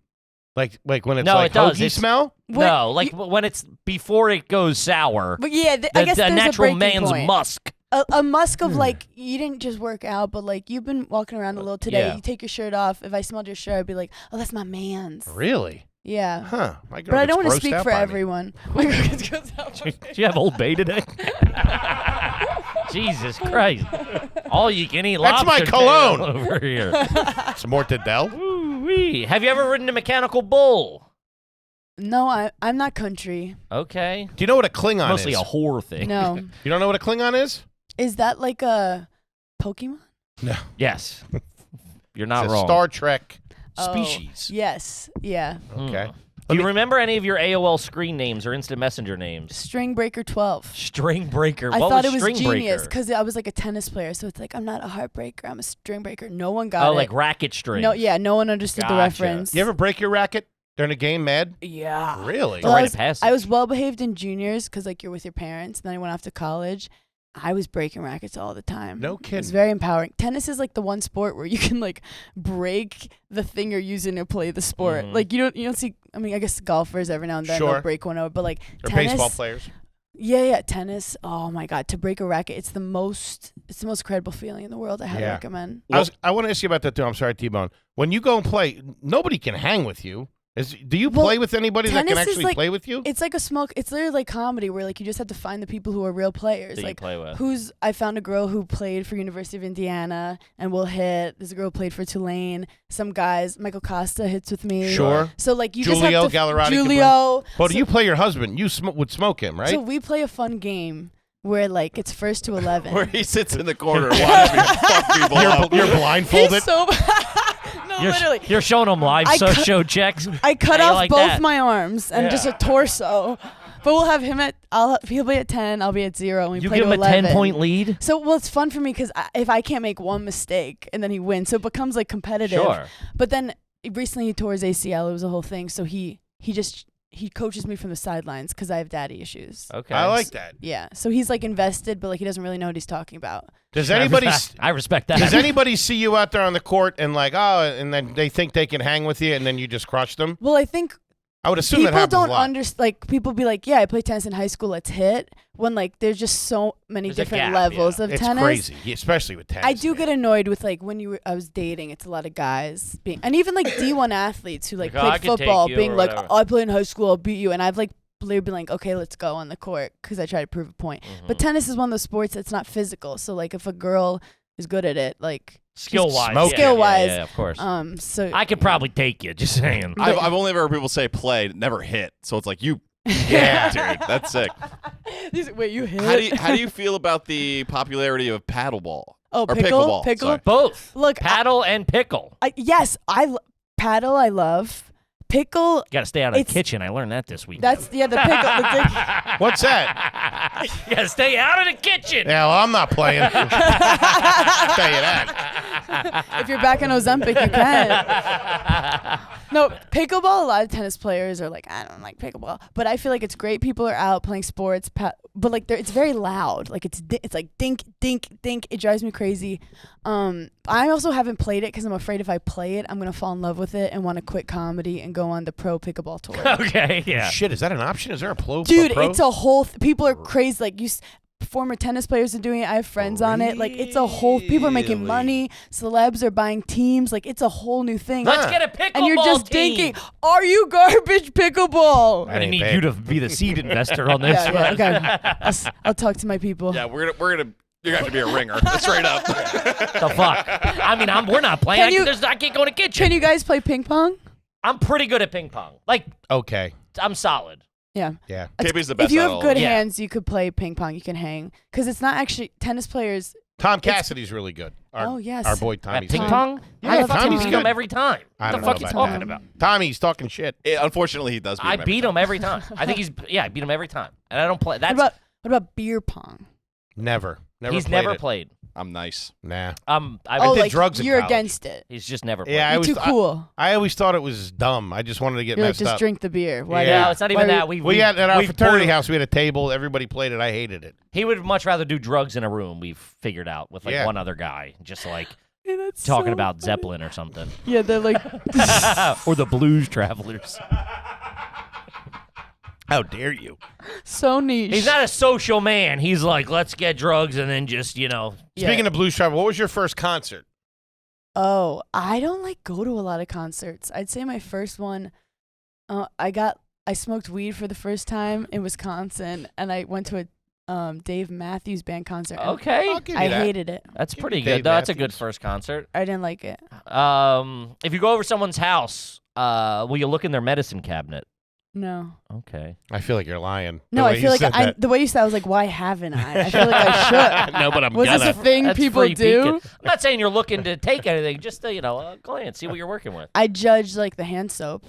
Like when it's No, like it does. hoagie It's- smell. No, like when it's before it goes sour. But yeah, I guess the there's natural a breaking man's point. musk. A musk of like you didn't just work out, but like you've been walking around a little today. Yeah. You take your shirt off. If I smelled your shirt, I'd be like, oh, that's my man's. Really? Yeah. Huh. My girl But I gets don't want to grossed speak out for by me. everyone. My girl gets grossed out by me. Do you have Old Bay today? Jesus Christ. All you can eat That's my lobster cologne. tail over here. Some more Tadell? Ooh-wee. Have you ever ridden a mechanical bull? No, I'm not country. Okay. Do you know what a Klingon Mostly is? a horror thing. No. You don't know what a Klingon is? Is that like a Pokemon? No. Yes. You're not It's a wrong. Star Trek Oh, species. Yes. Yeah. Okay. Do you remember any of your AOL screen names or instant messenger names? String Breaker 12. String breaker. I What thought was it was string genius breaker? because I was like a tennis player. So it's like, I'm not a heartbreaker. I'm a string breaker. No one got Oh, it. like racket string. No, yeah, no one understood the Gotcha. reference. You ever break your racket during a game, mad? Yeah. Really? It's a Well, rite of passage. I was well behaved in juniors because like you're with your parents. And then I went off to college. I was breaking rackets all the time. No It's kidding. very empowering. Tennis is like the one sport where you can like break the thing you're using to play the sport. Mhm. Like you don't see. I mean, I guess golfers every now and then Sure. they'll break one over, but like Or tennis, baseball players? Yeah, tennis. Oh my god, to break a racket, it's the most incredible feeling in the world. I highly Yeah. recommend. I want to ask you about that too. I'm sorry, T-Bone. When you go and play, nobody can hang with you. Do you Well, play with anybody that can tennis is actually like- play with you? It's like it's literally like comedy where like you just have to find the people who are real players. that you Like play with. I found a girl who played for University of Indiana and will hit. There's a girl who played for Tulane. Some guys, Michael Costa hits with me. Sure. So like you Julio just have to Gallerati can play. Julio. But so, you play your husband. You would smoke him, right? So we play a fun game where like it's first to 11. Where he sits in the corner and watches me fuck people up. you're blindfolded. He's so no, literally. You're showing them live show checks. I cut How you off like both that? my arms and just a torso. But we'll have him he'll be at 10, I'll be at 0, and we You play give to him a 11. 10-point lead? So, well, it's fun for me because if I can't make one mistake and then he wins, so it becomes like competitive. Sure. But then recently he tore his ACL. It was a whole thing. So he coaches me from the sidelines because I have daddy issues. Okay. I like that. Yeah. So he's like invested, but like he doesn't really know what he's talking about. Does anybody I respect that. does anybody see you out there on the court and like and then they think they can hang with you and then you just crush them? Well, I think I would assume that people happens don't a lot. understand. Like people be like, "Yeah, I played tennis in high school. Let's hit." When like there's just so many There's a different gap, levels yeah. of It's tennis. crazy, especially with tennis. I do man. get annoyed with like when I was dating. It's a lot of guys being, and even like D1 athletes who like Like, oh, I played could take football, you being or like, whatever. "Oh, I play in high school. I'll beat you." And I've like literally been like, "Okay, let's go on the court," because I try to prove a point. But tennis is one of those sports that's not physical. So like if a girl is good at it, like Skill-wise. smoking. Skill-wise, Yeah, of course. so I could probably take you, just saying. I've only ever heard people say play, never hit. So it's like you. Yeah. Dude, that's sick. Wait, you hit? How do you feel about the popularity of paddleball? Oh, or pickle. sorry. Both. Look, Paddle and pickle. yes, paddle. I love pickle. You got to stay out of the It's- kitchen. I learned that this week. That's the pickle. What's that? You got to stay out of the kitchen. Yeah, well, I'm not playing. I'll tell you that. If you're back on Ozempic, you can. No, pickleball. A lot of tennis players are like, I don't like pickleball, but I feel like it's great. People are out playing sports, but like it's very loud. Like it's like dink, dink, dink. It drives me crazy. I also haven't played it because I'm afraid if I play it, I'm gonna fall in love with it and want to quit comedy and go on the pro pickleball tour. Okay, yeah. Shit, is that an option? Is there a Dude, pro? it's a whole. People are crazy. Like former tennis players are doing it. I have friends on it. Like it's a whole. People are making Really? money. Celebs are buying teams. Like it's a whole new thing. Let's get a pickleball and you're just team. thinking, are you garbage pickleball? I ain't need bad. you to be the seed investor on this. Yeah, okay. I'll talk to my people. Yeah, we're gonna. You're gonna have to be a ringer, straight up. The fuck? I mean, we're not playing. I can't go in the kitchen. Can you guys play ping pong? I'm pretty good at ping pong. Like, Okay. I'm solid. Yeah. Yeah. KB's the best. If you out have of all good of them. Yeah. hands, you could play ping pong. You can hang because it's not actually tennis players. Tom Cassidy's really good. Oh, yes. Our boy At Tommy's ping good. pong? Yeah, I fucking Tommy's beat good. him every time. I What don't the know fuck you about talking that. about? Tommy's talking shit. Unfortunately, he does. I beat him every time. I think I beat him every time. And I don't play. That's What about beer pong? Never. he's played never it. played. I'm nice. Nah. I Oh, did like drugs in you're college. against it. he's just never played. Yeah, I You're was too cool. I always thought it was dumb. I just wanted to get You're like, messed just up. drink the beer. Why Yeah. No, it's not even that. We had at our we've fraternity poured- house. We had a table. Everybody played it. I hated it. He would much rather do drugs in a room. We've figured out with like Yeah. one other guy, just like Yeah, that's talking so about funny. Zeppelin or something, Yeah, they're like, or the Blues Travelers. How dare you? so niche. He's not a social man. He's like, let's get drugs and then just Yeah. Speaking of Blues Travel, what was your first concert? Oh, I don't like go to a lot of concerts. I'd say my first one, I smoked weed for the first time in Wisconsin, and I went to a Dave Matthews Band concert. and Okay, I'll give you I that. hated it. that's pretty Dave good. That's a good Matthews. first concert. I didn't like it. If you go over someone's house, will you look in their medicine cabinet? No. Okay. I feel like you're lying. No, the way I feel you like said that. the way you said, I was like, why haven't I? I feel like I should. No, but I'm Was this gonna. a thing That's people free do? peeking. I'm not saying you're looking to take anything, just to, a glance, see what you're working with. I judge like the hand soap.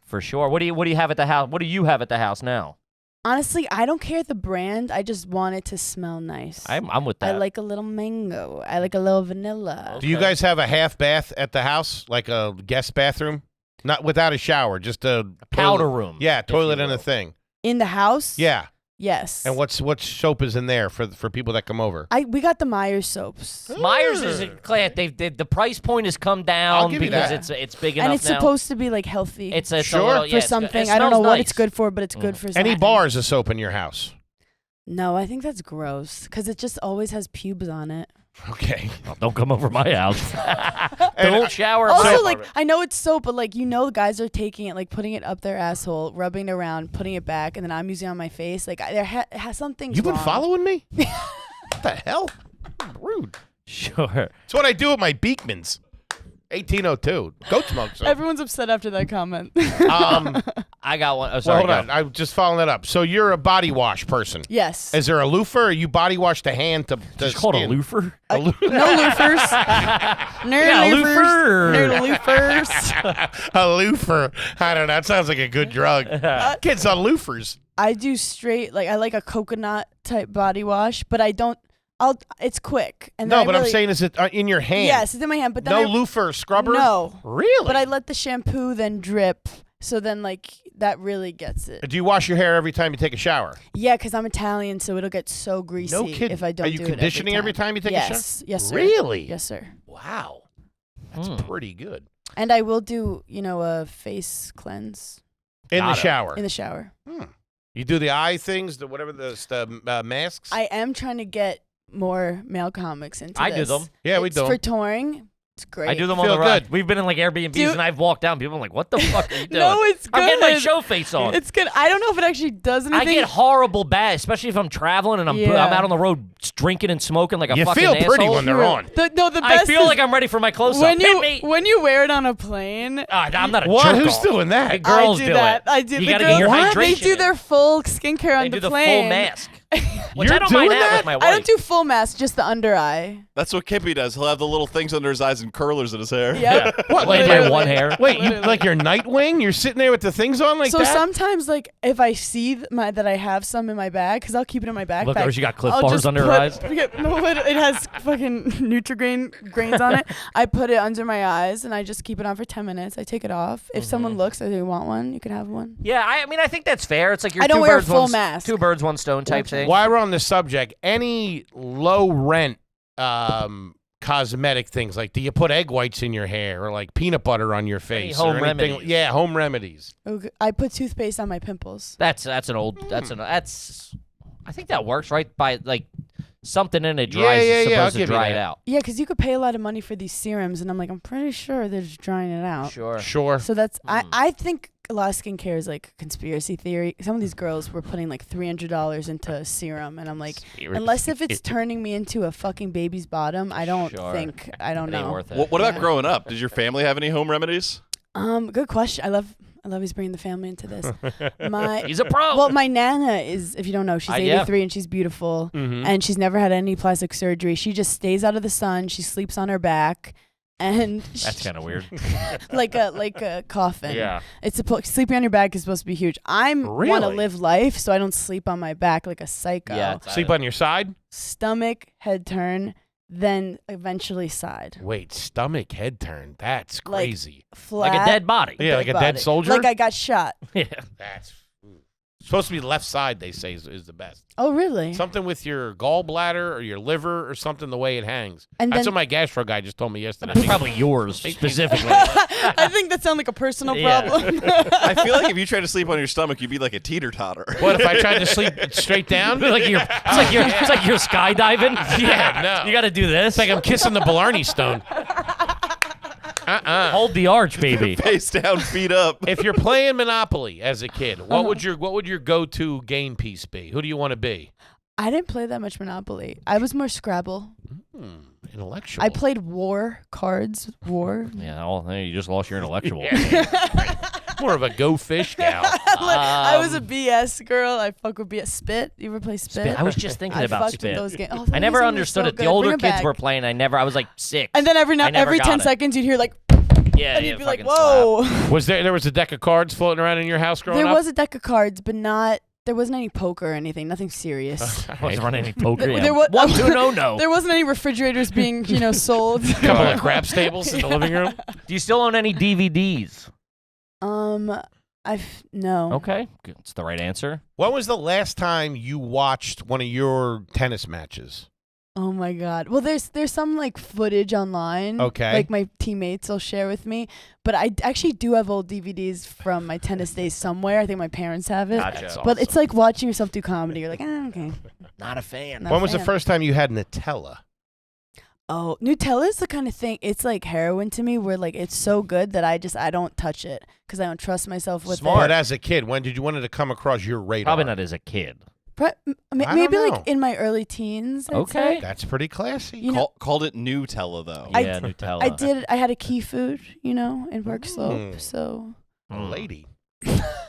For sure. What do you have at the house? What do you have at the house now? Honestly, I don't care the brand. I just want it to smell nice. I'm with I that. like a little mango. I like a little vanilla. Do you guys have a half bath at the house, like a guest bathroom? Not without a shower, just a powder toilet. room. Yeah, if toilet you and a will. thing. In the house? Yeah. Yes. And what soap is in there for people that come over? We got the Myers soaps. Myers is a Clint. The price point has come I'll down give you because that. it's big enough And it's now. supposed to be like healthy It's a Sure. little, for yeah, it's good. something. It I don't know smells what nice. it's good for, but it's good for Any something. bars of soap in your house? No, I think that's gross because it just always has pubes on it. Okay. Oh, don't come over my house. Don't shower. Also, my like, apartment. I know it's soap, but like, guys are taking it, like putting it up their asshole, rubbing it around, putting it back, and then I'm using it on my face. Like, there has something. You've been following me? What the hell? Rude. Sure. That's what I do with my Beekmans. 1802. Goat smoke soap. Everyone's upset after that comment. I got one. Oh, Well, sorry. hold on. I'm just following it up. So you're a body wash person. Yes. Is there a loofah or you body wash the hand to Just called a skin? loofah. No loofers. No Yeah, loofers. loofah. No loofers. A loofah. I don't know. That sounds like a good drug. Kids on loofers. I do straight, like, I like a coconut type body wash, but I don't. It's quick. And then No, I but I'm really- saying, is it in your hand? Yes, it's in my hand. But then No I, loofah or scrubber? No. Really? But I let the shampoo then drip. So then, like, that really gets it. Do you wash your hair every time you take a shower? Yeah, because I'm Italian, so it'll get so greasy No kidding. if I don't Are you do it conditioning every time you take a shower? Yes. Yes, sir. Really? Yes, sir. Wow. That's pretty good. And I will do, a face cleanse. In the shower. In the shower. You do the eye things, the masks? I am trying to get more male comics into I this. do them. Yeah, we It's do 'em. for touring. It's great. I do them on Feel the ride. good. We've been in like Airbnbs Dude. and I've walked down. People are like, "What the fuck are you doing?" No, it's good. I'm getting my show face on. It's good. I don't know if it actually does anything. I get horrible bad, especially if I'm traveling and I'm Yeah. out on the road drinking and smoking like a You fucking feel pretty asshole. when they're on. The best I feel is like I'm ready for my close-up. when Hit me. when you wear it on a plane. I'm not a What? jerk Who's off. doing that? The girls I do that. it. I do. You the gotta girls, get your What? hydration. They do their full skincare on They the do the plane. full mask. Which You're I don't doing mind that that? with my wife. I don't do full mask, just the under eye. That's what Kippy does. He'll have the little things under his eyes and curlers in his hair. Yep. What, Like like my one hair. Wait, you like your Nightwing? You're sitting there with the things on like So that? sometimes, like, if I see that I have some in my bag, because I'll keep it in my backpack. Look, or she got Cliff I'll bars just under her put- eyes. No, it has fucking Nutrigrain grains on it. I put it under my eyes and I just keep it on for 10 minutes. I take it off. If someone looks or they want one, you can have one. Yeah, I mean, I think that's fair. It's like you're I don't two wear a birds, full one, mask. 2 birds, 1 stone type thing. While we're on this subject, any low rent cosmetic things, like do you put egg whites in your hair or like peanut butter on your face? home or anything? remedies. Yeah, home remedies. Okay. I put toothpaste on my pimples. That's an old. I think that works, right? By like something in it Yeah, dries. yeah, It's yeah, I'll supposed to give you dry it that. out. Yeah, because you could pay a lot of money for these serums, and I'm like, I'm pretty sure they're just drying it out. Sure. Sure. So that's I think a lot of skincare is like conspiracy theory. Some of these girls were putting like $300 into a serum, and I'm like, unless if it's turning me into a fucking baby's bottom, I don't Sure. think I don't It ain't know. worth it. What about growing up? Did your family have any home remedies? Good question. I love he's bringing the family into this. He's a pro. Well, my nana is, if you don't know, she's Yeah. 83 and she's beautiful, Mhm. and she's never had any plastic surgery. She just stays out of the sun. She sleeps on her back, and That's kind of weird. like a coffin. Yeah. It's sleeping on your back is supposed to be huge. I want to Really? live life, so I don't sleep on my back like a psycho. Yeah. Sleep on your side? Stomach, head turn, then eventually side. Wait, stomach head turn. That's Like- crazy. Flat. Like a dead body. Yeah, like a dead body. soldier? Like I got shot. Yeah. That's supposed to be left side, they say, is the best. Oh, really? Something with your gallbladder or your liver or something, the way it hangs. And That's then- what my gastro guy just told me yesterday. That's probably yours specifically. I think that sounds like a personal Yeah. problem. I feel like if you try to sleep on your stomach, you'd be like a teeter-totter. What if I tried to sleep straight down? It's like you're skydiving. Yeah, no. You got to do this. It's like I'm kissing the Blarney Stone. Hold the arch, baby. Face down, feet up. If you're playing Monopoly as a kid, what would your go-to game piece be? Who do you want to be? I didn't play that much Monopoly. I was more Scrabble. Intellectual. I played War cards. War. Yeah, well, hey, you just lost your intellectual. More of a go fish gal. I was a BS girl. I fuck with BS. Spit. You ever play Spit? I was just thinking I about fucked with Spit. those games. Oh, I never those games were understood so it. The good. older Bring 'em kids back. were playing. I was like 6. And then I every never 10 got it. seconds you'd hear like, Yeah, and yeah, you'd be like, fucking slap. whoa. Was there was a deck of cards floating around in your house growing There up? was a deck of cards, but there wasn't any poker or anything. Nothing serious. I wasn't running any poker. There- Yeah. there wa- 1, 2, no. There wasn't any refrigerators being, sold. A couple of crab stables in the living room. Do you still own any DVDs? No. Okay, that's the right answer. When was the last time you watched one of your tennis matches? Oh my God. Well, there's some like footage online. Okay. Like my teammates will share with me, but I actually do have old DVDs from my tennis days somewhere. I think my parents have it. Gotcha. But it's like watching yourself do comedy. You're like, okay. Not a fan. Not When a was the fan. first time you had Nutella? Oh, Nutella is the kind of thing. It's like heroin to me, where like it's so good that I don't touch it because I don't trust myself with But it. as a kid, when did you want it to come across your radar? Probably not as a kid. Maybe know. like in my early teens. I'd Okay. say. That's pretty classy. You know, Called it Nutella, though. Yeah, Nutella. I had a key food, in Park Slope. Mm. So Oh, lady.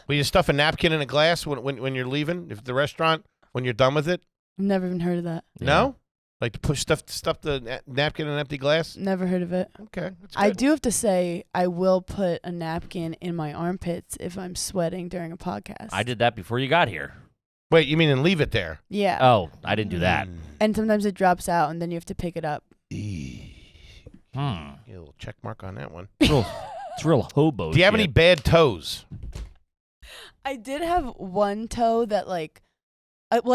Will you stuff a napkin in a glass when you're leaving? If the restaurant, when you're done with it? I've never even heard of that. No? Like to push stuff the napkin in an empty glass? Never heard of it. Okay. That's I good. do have to say, I will put a napkin in my armpits if I'm sweating during a podcast. I did that before you got here. Wait, you mean and leave it there? Yeah. Oh, I didn't do that. And sometimes it drops out, and then you have to pick it up. Get a little check mark on that one. It's real hobo. Do you have shit. any bad toes? I did have one toe that I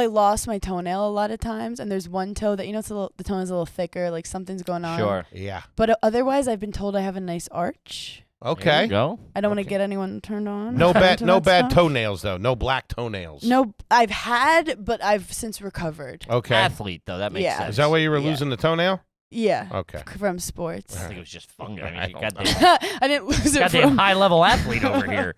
lost my toenail a lot of times, and there's one toe that the toenail's a little thicker, like something's going on. Sure. Yeah. But otherwise, I've been told I have a nice arch. There Okay. you go. I don't want to get anyone turned on. No bad, to no that bad stuff. toenails though. No black toenails. No, I've had, but I've since recovered. Okay. Athlete, though. That makes Yeah. sense. Is that why you were Yeah. losing the toenail? Yeah. Okay. From sports. I think it was just fungus. I I mean, don't goddamn, I didn't lose it goddamn from. high-level athlete over here.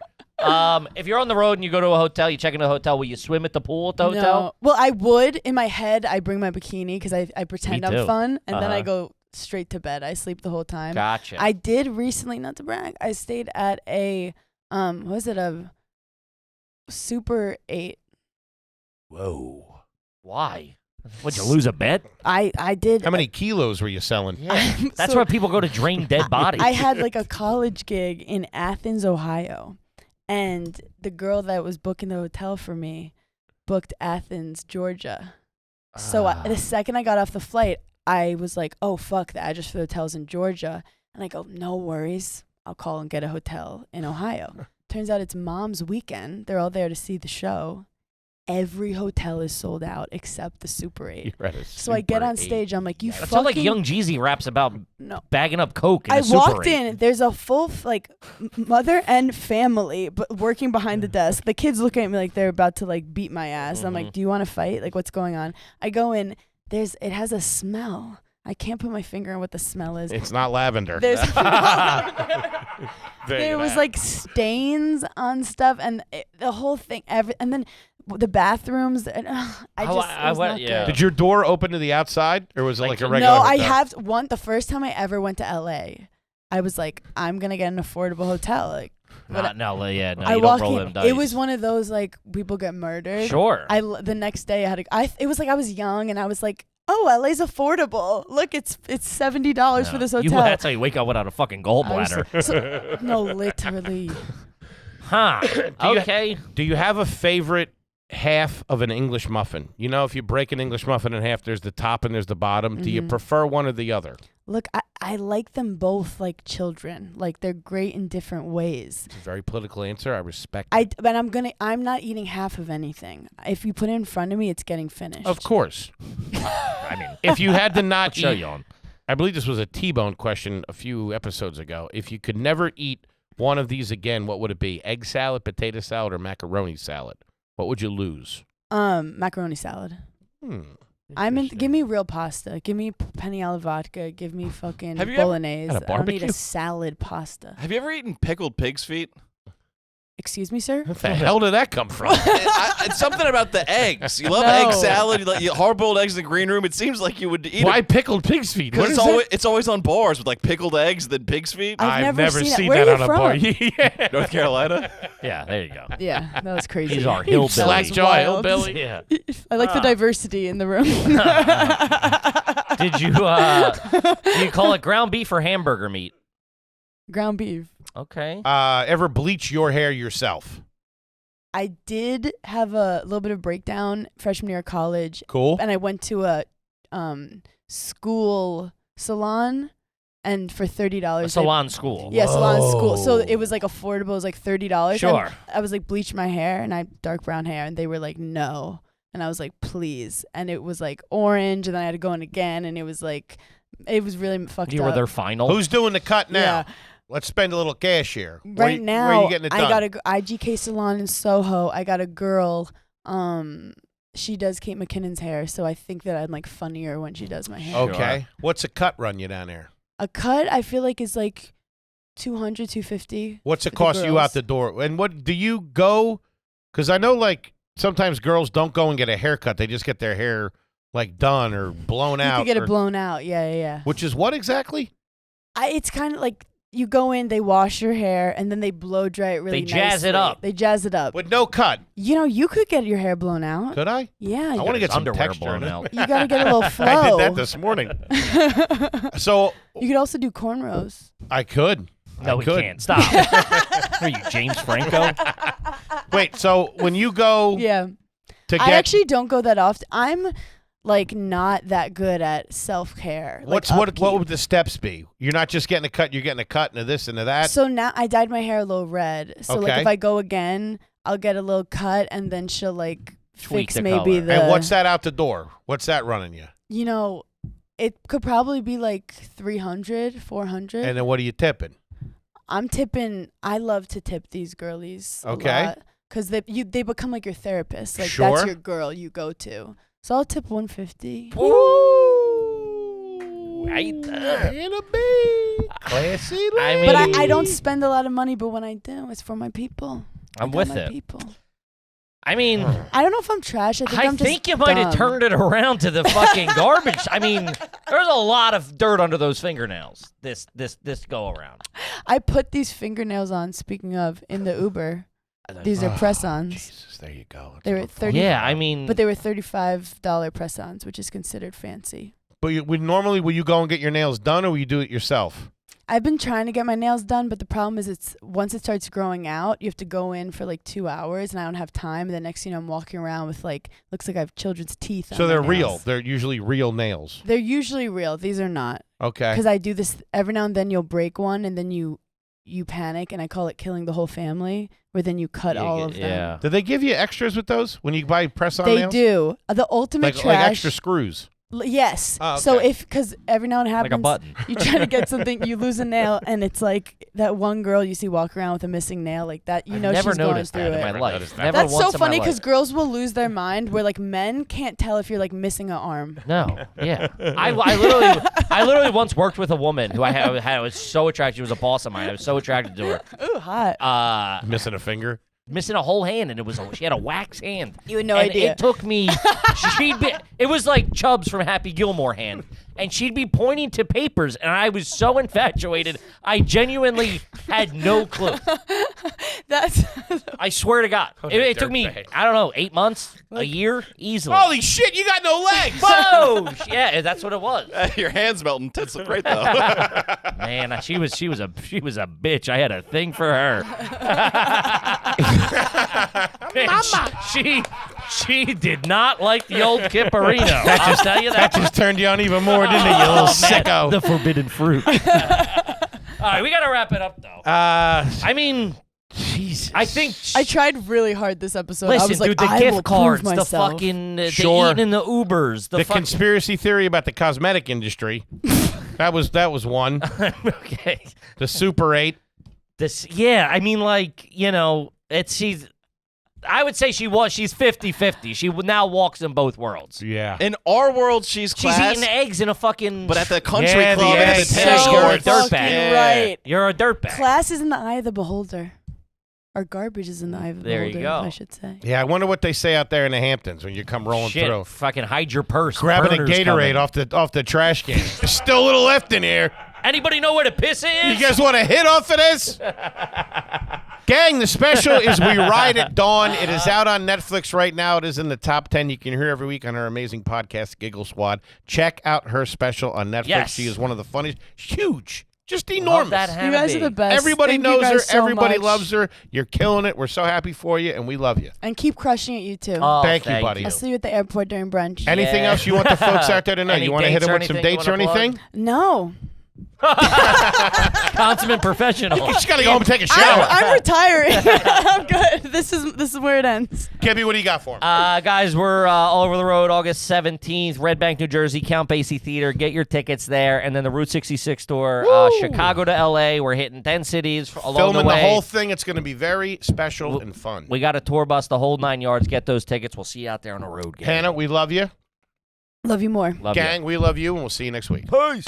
If you're on the road and you go to a hotel, you check into a hotel, will you swim at the pool at the hotel? No. Well, I would. In my head, I bring my bikini because I pretend too. I'm fun, and then I Uh-huh. go straight to bed. I sleep the whole time. Gotcha. I did recently, not to brag, I stayed at a what was it, a Super 8. Whoa. Why? Would you lose a bet? I did. How many kilos were you selling? Yeah. That's So- why people go to drain dead bodies. I had like a college gig in Athens, Ohio, and the girl that was booking the hotel for me booked Athens, Georgia. So the second I got off the flight, I was like, "Oh fuck, the address for the hotel's in Georgia," and I go, "No worries, I'll call and get a hotel in Ohio." Turns out it's Mom's weekend. They're all there to see the show. Every hotel is sold out except the Super 8. You're at a So I get Super on 8. stage. I'm like, "You That's fucking." how like Young Jeezy raps about No. bagging up coke in I a Super walked 8. in. There's a full mother and family, but working behind the desk. The kids look at me like they're about to like beat my ass. I'm like, "Do you want to fight? Like, what's going on?" I go in. It has a smell. I can't put my finger on what the smell is. It's not lavender. There's There there you was go. like stains on stuff, and the whole thing. And then the bathrooms. And, I Oh, just it was not yeah. good. Did your door open to the outside, or was it like a regular? No, I hotel? have one. The first time I ever went to LA, I was like, I'm gonna get an affordable hotel. Like, but No, you I don't walk roll in. them dice. It was one of those like people get murdered. Sure. The next day I had it was like I was young and I was like, oh, LA's affordable. Look, it's $70 for this hotel. That's how you wake up without a fucking I was gallbladder. like- so- no, literally. Huh. Okay. Do you have a favorite half of an English muffin? You know, if you break an English muffin in half, there's the top and there's the bottom. Do you prefer one or the other? Look, I like them both like children. Like they're great in different ways. It's a very political answer. I respect it. But I'm not eating half of anything. If you put it in front of me, it's getting finished. Of course. I mean, If you had to not show eat, you on. I believe this was a T-Bone question a few episodes ago. If you could never eat one of these again, what would it be? Egg salad, potato salad, or macaroni salad? What would you lose? Macaroni salad. Give me real pasta. Give me penne alla vodka. Give me fucking Have you ever bolognese. had a I don't need barbecue? a salad pasta. Have you ever eaten pickled pig's feet? Excuse me, sir? What the hell did that come from? It's something about the eggs. You love No. egg salad. You hard-boiled eggs in the green room. It seems like you would eat Why it pickled pig's feet? What because is it's always on bars with like pickled eggs, then pig's feet. I've never seen it. seen Where that are on you a from? bar. Yeah. North Carolina. Yeah, there you go. Yeah, that was crazy. These are You hillbillies. slackjaw wild. hillbilly. Yeah. I like the diversity in the room. Did you do you call it ground beef or hamburger meat? Ground beef. Okay. Ever bleach your hair yourself? I did have a little bit of breakdown freshman year of college, Cool. and I went to a school salon, and for $30, A salon school. Yeah, salon school. So Whoa. it was like affordable. It was like $30. Sure. And I was like, bleach my hair, and I had dark brown hair, and they were like, no. And I was like, please. And it was like orange, and then I had to go in again, and it was really fucked You up. were their final. Who's doing the cut now? Yeah. Let's spend a little cash here. Right now, where are you getting it done? I got a IGK salon in Soho. I got a girl. She does Kate McKinnon's hair, so I think that I'm like funnier when she does my hair. Okay. What's a cut run you down there? A cut, I feel like is like $200, $250. What's it for the cost you girls. out the door? And what do you go? Because I know like sometimes girls don't go and get a haircut; they just get their hair like done or blown You out. could get or- it blown out. Yeah. Which is what exactly? It's kind of like you go in, they wash your hair, and then they blow dry it really They jazz it nicely. up. They jazz it up. With no cut. You know, you could get your hair blown out. Could I? Yeah. I want to get some underwear texture blown in it. out. You got to get a little flow. I did that this morning. So You could also do cornrows. I could. No, I we could. can't. Stop. Are you James Franco? Wait. So when you go Yeah. to get I actually don't go that often. I'm like not that good at self-care. what would the steps be? You're not just getting a cut; you're getting a cut into this into that. So now I dyed my hair a little red. So like Okay. if I go again, I'll get a little cut, and then she'll like Tweak fix the maybe color. the. And what's that out the door? What's that running you? You know, it could probably be like 300, 400. And then what are you tipping? I'm tipping. I love to tip these girlies. Okay. Because they become like your therapist. Like Sure. that's your girl you go to. So I'll tip $150. Ooh. In a bee. Classy. I mean, But I don't spend a lot of money. But when I do, it's for my people. I'm I got with my it. People. I mean, I don't know if I'm trash. I I think think you might have turned it around to the fucking garbage. I mean, there's a lot of dirt under those fingernails. This go around. I put these fingernails on. Speaking of, in the Uber, these are press-ons. Jesus, there you go. That's They were what- 30. Yeah, I mean, But they were $35 press-ons, which is considered fancy. But will you go and get your nails done, or will you do it yourself? I've been trying to get my nails done, but the problem is once it starts growing out, you have to go in for like 2 hours, and I don't have time. And the next thing you know, I'm walking around with looks like I have children's teeth on So my they're nails. real. They're usually real nails. They're usually real. These are not. Okay. Because I do this every now and then. You'll break one, and then you panic, and I call it killing the whole family, where then you cut all of them. yeah. Do they give you extras with those when you buy press-on They nails? do. The ultimate Like trash. extra screws. Yes. Oh, So okay. because every now and then Like a happens, button. you try to get something, you lose a nail, and it's like that one girl you see walk around with a missing nail like that. You I've know never she's going noticed through that in it. my life. noticed that. Never That's once so in my funny life. because girls will lose their mind where like men can't tell if you're like missing an arm. No, yeah. I literally once worked with a woman who I was so attracted. She was a boss of mine. I was so attracted to her. Ooh, hot. Missing a finger. Missing a whole hand, and she had a wax hand. You had no and idea. It took me. It was like Chubbs from Happy Gilmore hand, and she'd be pointing to papers, and I was so infatuated. I genuinely had no clue. That's I swear to God, it took me. dirtbag. I don't know, 8 months, a year, easily. Holy shit! You got no legs. Whoa! Yeah, that's what it was. Your hands melting. Tits look great though. Man, she was a bitch. I had a thing for her. She did not like the old Kipperino. I'll tell you that. That just turned you on even more, didn't it, you little sicko? The forbidden fruit. All right, we gotta wrap it up though. I mean, Jesus. I think. I tried really hard this episode. I Listen, was like, dude, the I will gift cards, prove the myself. fucking, Sure. the eating in the Ubers, the fucking. conspiracy theory about the cosmetic industry. that was one. Okay. The Super 8. Yeah, I mean, like, I would say she's 50-50. She now walks in both worlds. Yeah. In our world, she's She's class. eating eggs in a fucking. But at the country Yeah, the club and at eggs. the tennis So You're you're a courts, dirtbag. fucking right. You're a dirtbag. Class is in the eye of the beholder. Or garbage is in the eye of the There you beholder, go. I should say. Yeah, I wonder what they say out there in the Hamptons when you come rolling Shit, through. fucking hide your purse. Grabbing a Berner's Gatorade coming. off the trash can. There's still a little left in here. Anybody know where the piss is? You guys want a hit off of this? Gang, the special is We Ride at Dawn. It is out on Netflix right now. It is in the top 10. You can hear every week on our amazing podcast, Giggle Squad. Check out her special on Netflix. Yes. She is one of the funniest. Huge. Just Love enormous. that You Hannah guys B. are the best. Everybody Thank you knows her. guys so Everybody much. loves her. You're killing it. We're so happy for you, and we love you. And keep crushing it, you too. Oh, Thank you, buddy. I'll see you at the airport during brunch. Anything Yeah. else you want the folks out there to know? Any You want to hit dates them or with some anything you dates or wanna plug? anything? No. Consummate professional. You just got to go home and take a shower. I'm retiring. I'm good. This is where it ends. Kebby, what do you got for him? Guys, we're all over the road August 17th, Red Bank, New Jersey, Count Basie Theater. Get your tickets there. And then the Route 66 tour, Chicago to L.A. We're hitting 10 cities along Filming the way. the whole thing. It's going to be very special and fun. We got a tour bus, the whole 9 yards. Get those tickets. We'll see you out there on the road. Gang. Hannah, we love you. Love you more. Love you. Gang, we love you, and we'll see you next week. Peace.